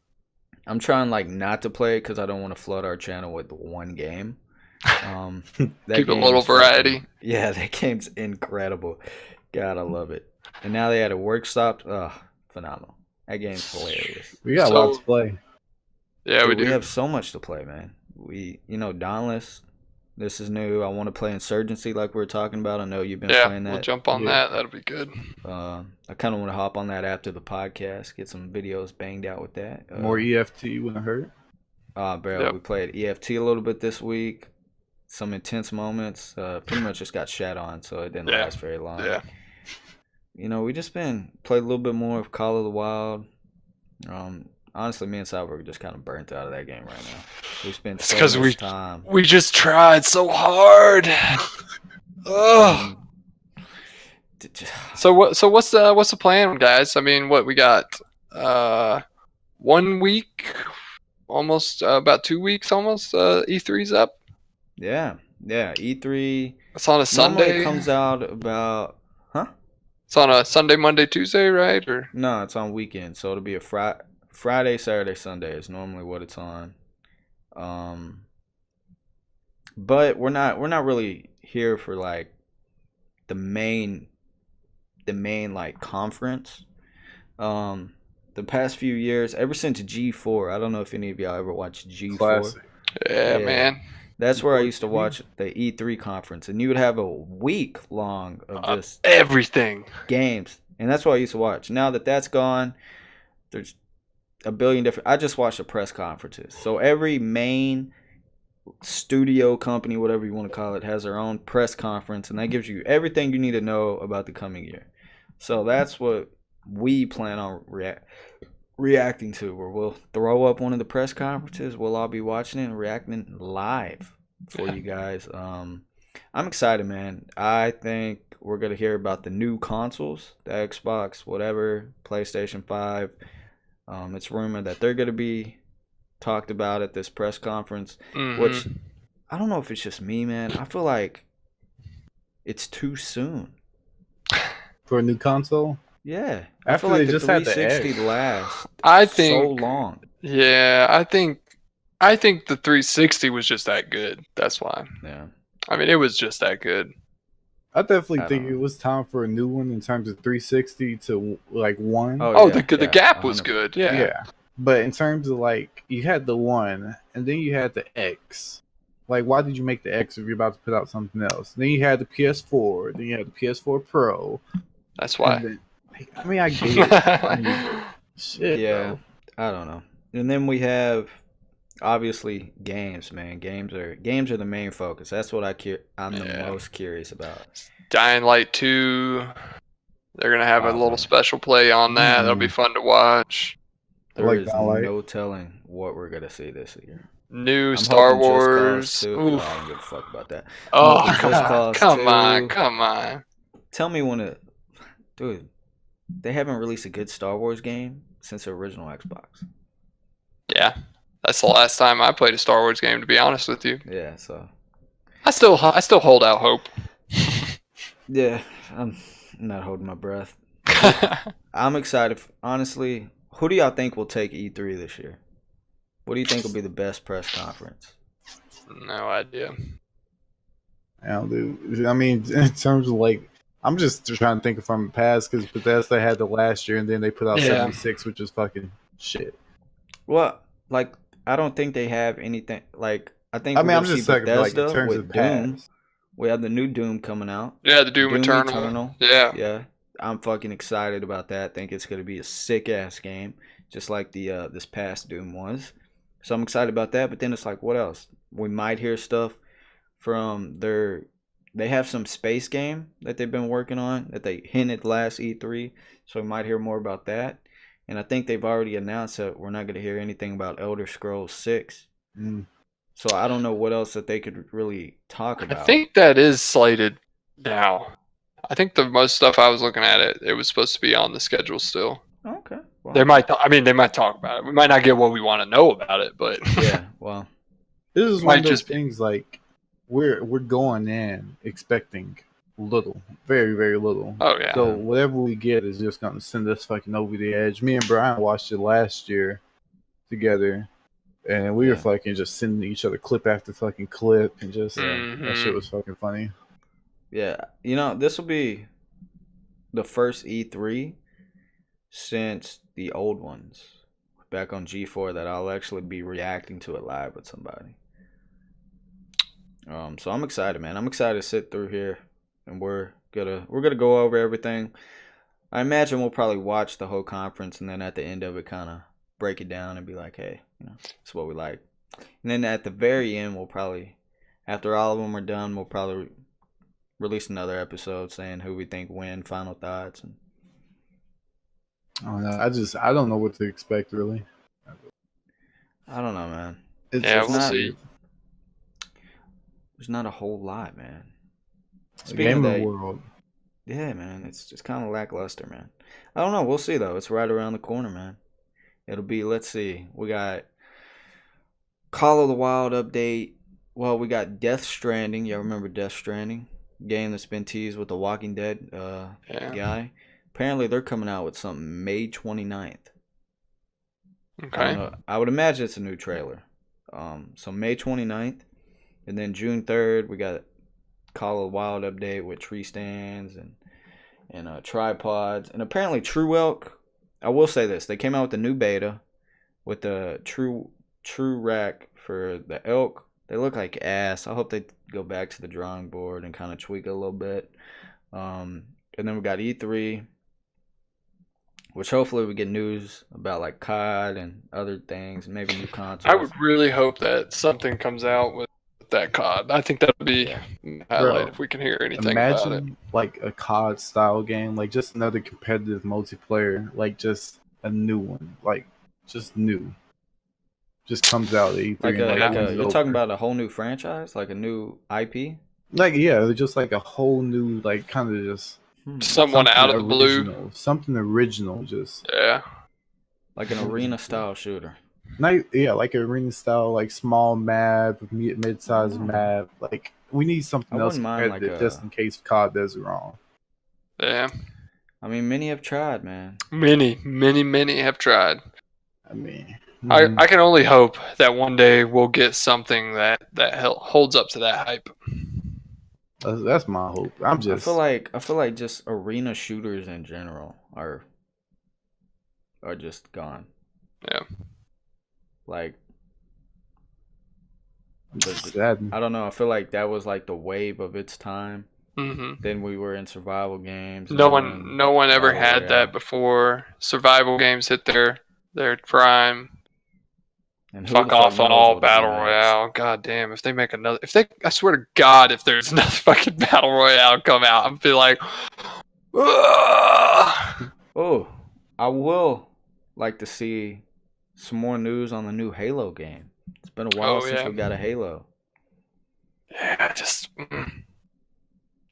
I'm trying like not to play it because I don't want to flood our channel with one game. That Keep a game little is fucking- variety. Yeah, that game's incredible. God, I love it. And now they had a workshop. Phenomenal. That game's hilarious. We got So- lots to play. Yeah, Dude, we do. we have so much to play, man. Dauntless. This is new. I want to play Insurgency like we were talking about. I know you've been playing that. We'll jump on Yeah. that. That'll be good. I kind of want to hop on that after the podcast. Get some videos banged out with that. More EFT wouldn't hurt. Bro, Yep. we played EFT a little bit this week. Some intense moments. Pretty much just got shat on, so it didn't Yeah. last very long. Yeah. We just played a little bit more of Call of the Wild. Honestly, me and Cyber are just kind of burnt out of that game right now. We spent It's so 'cause much time. We just tried so hard. Ugh. So what's the plan, guys? I mean, what we got? 1 week, almost about 2 weeks, almost. E3's up. Yeah. E3 It's on a normally Sunday. it comes out about It's on a Sunday, Monday, Tuesday, right? Or no, it's on weekends, so it'll be a Friday, Saturday, Sunday is normally what it's on. But we're not really here for like the main like conference. The past few years, ever since G4, I don't know if any of y'all ever watched G4. Classic. yeah, Yeah. man. That's where I used to watch the E3 conference, and you would have a week long of just Everything. games, and that's what I used to watch. Now that that's gone, there's a billion different. I just watch the press conferences. So every main studio company, whatever you want to call it, has their own press conference, and that gives you everything you need to know about the coming year. So that's what we plan on reacting to, where we'll throw up one of the press conferences. We'll all be watching it and reacting live for you guys. I'm excited, man. I think we're gonna hear about the new consoles, the Xbox, whatever, PlayStation 5. It's rumored that they're gonna be talked about at this press conference, which I don't know if it's just me, man. I feel like it's too soon. For a new console? Yeah, After I feel like they the just had the 360 X. lasts I so think. long. Yeah, I think the 360 was just that good. That's why. Yeah. I mean, it was just that good. I definitely I think don't it was time for a new one in terms of 360 to like one. Oh, yeah, the yeah, gap was 100%. good. Yeah. But in terms of like, you had the one, and then you had the X. Like, why did you make the X if you're about to put out something else? Then you had the PS4. Then you had the PS4 Pro. That's why. and then- I mean, I get it. I mean, shit. Yeah, Bro. I don't know. And then we have obviously games, man. Games are the main focus. That's what I'm the Yeah. most curious about. Dying Light 2. They're gonna have a Oh, little man. special play on that. That'll be fun to watch. There like is Dying Light. no telling what we're gonna see this year. New I'm Star hoping Just Cause Wars. 2 Oof. I don't give a fuck about that. Oh, hoping come Just on. Cause Come 2. on. Come on. Tell me when it, dude. They haven't released a good Star Wars game since the original Xbox. Yeah. That's the last time I played a Star Wars game, to be honest with you. Yeah, so I still hold out hope. yeah, I'm not holding my breath. I'm excited. Honestly, who do y'all think will take E3 this year? What do you think will be the best press conference? No idea. I mean, in terms of like, I'm just trying to think if I'm past because Bethesda had the last year and then they put out Yeah. 76, which is fucking shit. Well, like I don't think they have anything. Like I think I we're mean, I'm gonna just see saying, like, in Bethesda terms with of Doom. past. We have the new Doom coming out. Yeah, the Doom, Doom Eternal. Yeah. Yeah, I'm fucking excited about that. I think it's gonna be a sick ass game, just like the this past Doom was. So I'm excited about that. But then it's like, what else? We might hear stuff from their. They have some space game that they've been working on that they hinted last E3. So we might hear more about that. And I think they've already announced that we're not going to hear anything about Elder Scrolls 6. So I don't know what else that they could really talk I about. think that is slated now. I think the most stuff I was looking at it was supposed to be on the schedule still. Okay. Well, They might. They might talk about it. We might not get what we want to know about it, but yeah. Well, this is one might of those just be. things like we're going in expecting little, very very little. Oh yeah. So whatever we get is just gonna send us fucking over the edge. Me and Brian watched it last year together, and we were fucking just sending each other clip after fucking clip, and just that shit was fucking funny. Yeah, you know, this will be the first E3 since the old ones back on G4 that I'll actually be reacting to it live with somebody. So I'm excited, man. I'm excited to sit through here, and we're gonna go over everything. I imagine we'll probably watch the whole conference, and then at the end of it, kind of break it down and be like, hey, you know, it's what we like. And then at the very end, we'll probably, after all of them are done, we'll probably release another episode saying who we think win, final thoughts. And I don't know what to expect really. I don't know, man. We'll see. There's not a whole lot, man. Speaking of that, world. Yeah, man, it's just kind of lackluster, man. I don't know. We'll see though. It's right around the corner, man. It'll be. Let's see. We got Call of the Wild update. Well, we got Death Stranding. Y'all remember Death Stranding? Game that's been teased with the Walking Dead guy. Apparently, they're coming out with something May 29th. Okay. I would imagine it's a new trailer. So May 29th. And then June 3rd, we got Call of the Wild update with tree stands and tripods. And apparently True Elk, I will say this, they came out with a new beta with the true rack for the elk. They look like ass. I hope they go back to the drawing board and kind of tweak it a little bit. And then we got E3, which hopefully we get news about like COD and other things, and maybe new consoles. I would really hope that something comes out with that COD. I think that would be highlight if we can hear anything about it. Like a COD style game, like just another competitive multiplayer, like just a new one, like just new. Just comes out at E3. You're talking about a whole new franchise, like a new IP? Like just like a whole new, like kind of just someone out of the blue, something original, just like an arena style shooter. Like an arena style, like small map, mid-sized map. Like we need something else competitive, just in case COD does it wrong. Yeah, I mean, many have tried, man. Many have tried. I mean, I can only hope that one day we'll get something that holds up to that hype. That's my hope. I feel like just arena shooters in general are just gone. Yeah. Like, sad. I don't know. I feel like that was like the wave of its time. Mm-hmm. Then we were in survival games. No one ever had that before. Survival games hit their prime. And fuck off on all battle royale. God damn! If they make another, I swear to God, if there's another fucking battle royale come out, I'm be like, ugh! Oh, I will like to see some more news on the new Halo game. It's been a while since we got a Halo. Yeah, just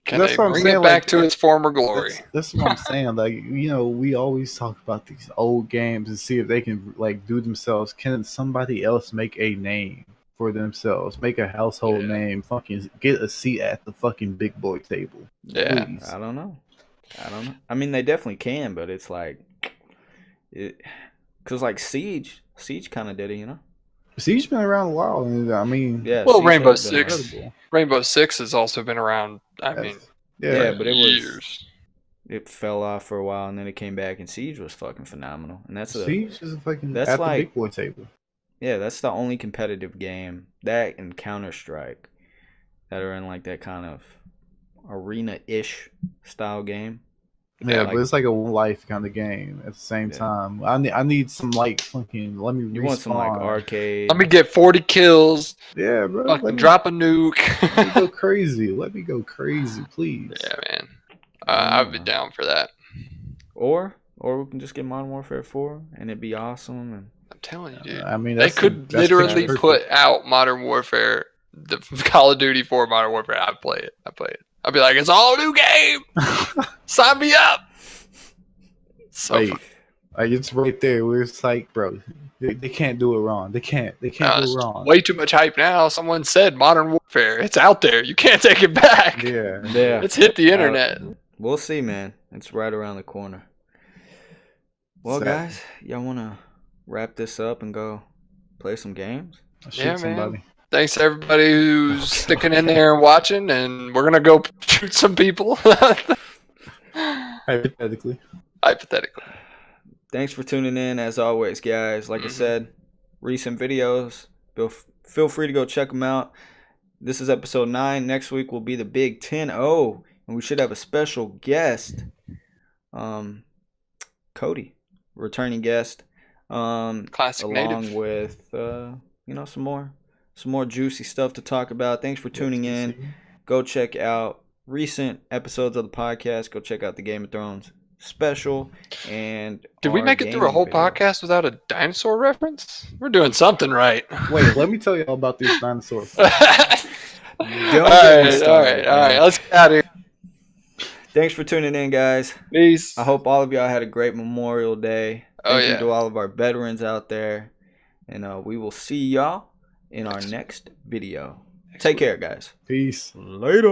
can they bring it back to its former glory? That's what I'm saying. Like, you know, we always talk about these old games and see if they can like do themselves. Can somebody else make a name for themselves? Make a household name. Fucking get a seat at the fucking big boy table. Yeah, please. I don't know. I mean, they definitely can, but it's like because like Siege kind of did it, you know. Siege been around a while, and I mean, well, Rainbow Six has also been around. I mean, but it was years. It fell off for a while, and then it came back, and Siege was fucking phenomenal. And Siege is fucking at the big boy table. Yeah, that's the only competitive game, that and Counter-Strike, that are in like that kind of arena-ish style game. Yeah, like- but it's like a life kind of game at the same time. I need some like fucking. Let me. You want some like respawn. arcade? Let me get 40 kills. Yeah, bro. Fucking Let me, drop a let me nuke. go crazy. Let me go crazy, please. Yeah, man. I'd be down for that. Or we can just get Modern Warfare 4 and it'd be awesome. And I'm telling you, dude. I mean, They could literally picture put perfect. out Modern Warfare, the Call of Duty 4 Modern Warfare. I'd play it. I'd be like, it's all new game. Sign me up. So Like, fun. like it's right there. Where it's like, bro, they can't do it wrong. They can't do It's it wrong. way too much hype now. Someone said Modern Warfare. It's out there. You can't take it back. Yeah. yeah, It's hit the internet. we'll see, man. It's right around the corner. Well, Exactly. guys, y'all want to wrap this up and go play some games? Shoot Yeah, man. somebody. Thanks to everybody who's sticking in there and watching, and we're gonna go shoot some people. Hypothetically. Hypothetically. Thanks for tuning in, as always, guys. Like I Mhm. said, recent videos. Feel free to go check them out. This is episode 9. Next week will be the big 10-0, and we should have a special guest, Cody, returning guest, Classic along native. with some more juicy stuff to talk about. Thanks for tuning in. Go check out recent episodes of the podcast. Go check out the Game of Thrones special. And Did we our make it through a gaming whole video. podcast without a dinosaur reference? We're doing something right. Wait, let me tell you all about these dinosaurs. all Don't right, get me started, all right. man. Let's get out of here. Thanks for tuning in, guys. Peace. I hope all of y'all had a great Memorial Day. Oh, Thank you yeah. to all of our veterans out there. And we will see y'all in our next video. Take care, guys. Peace. Later.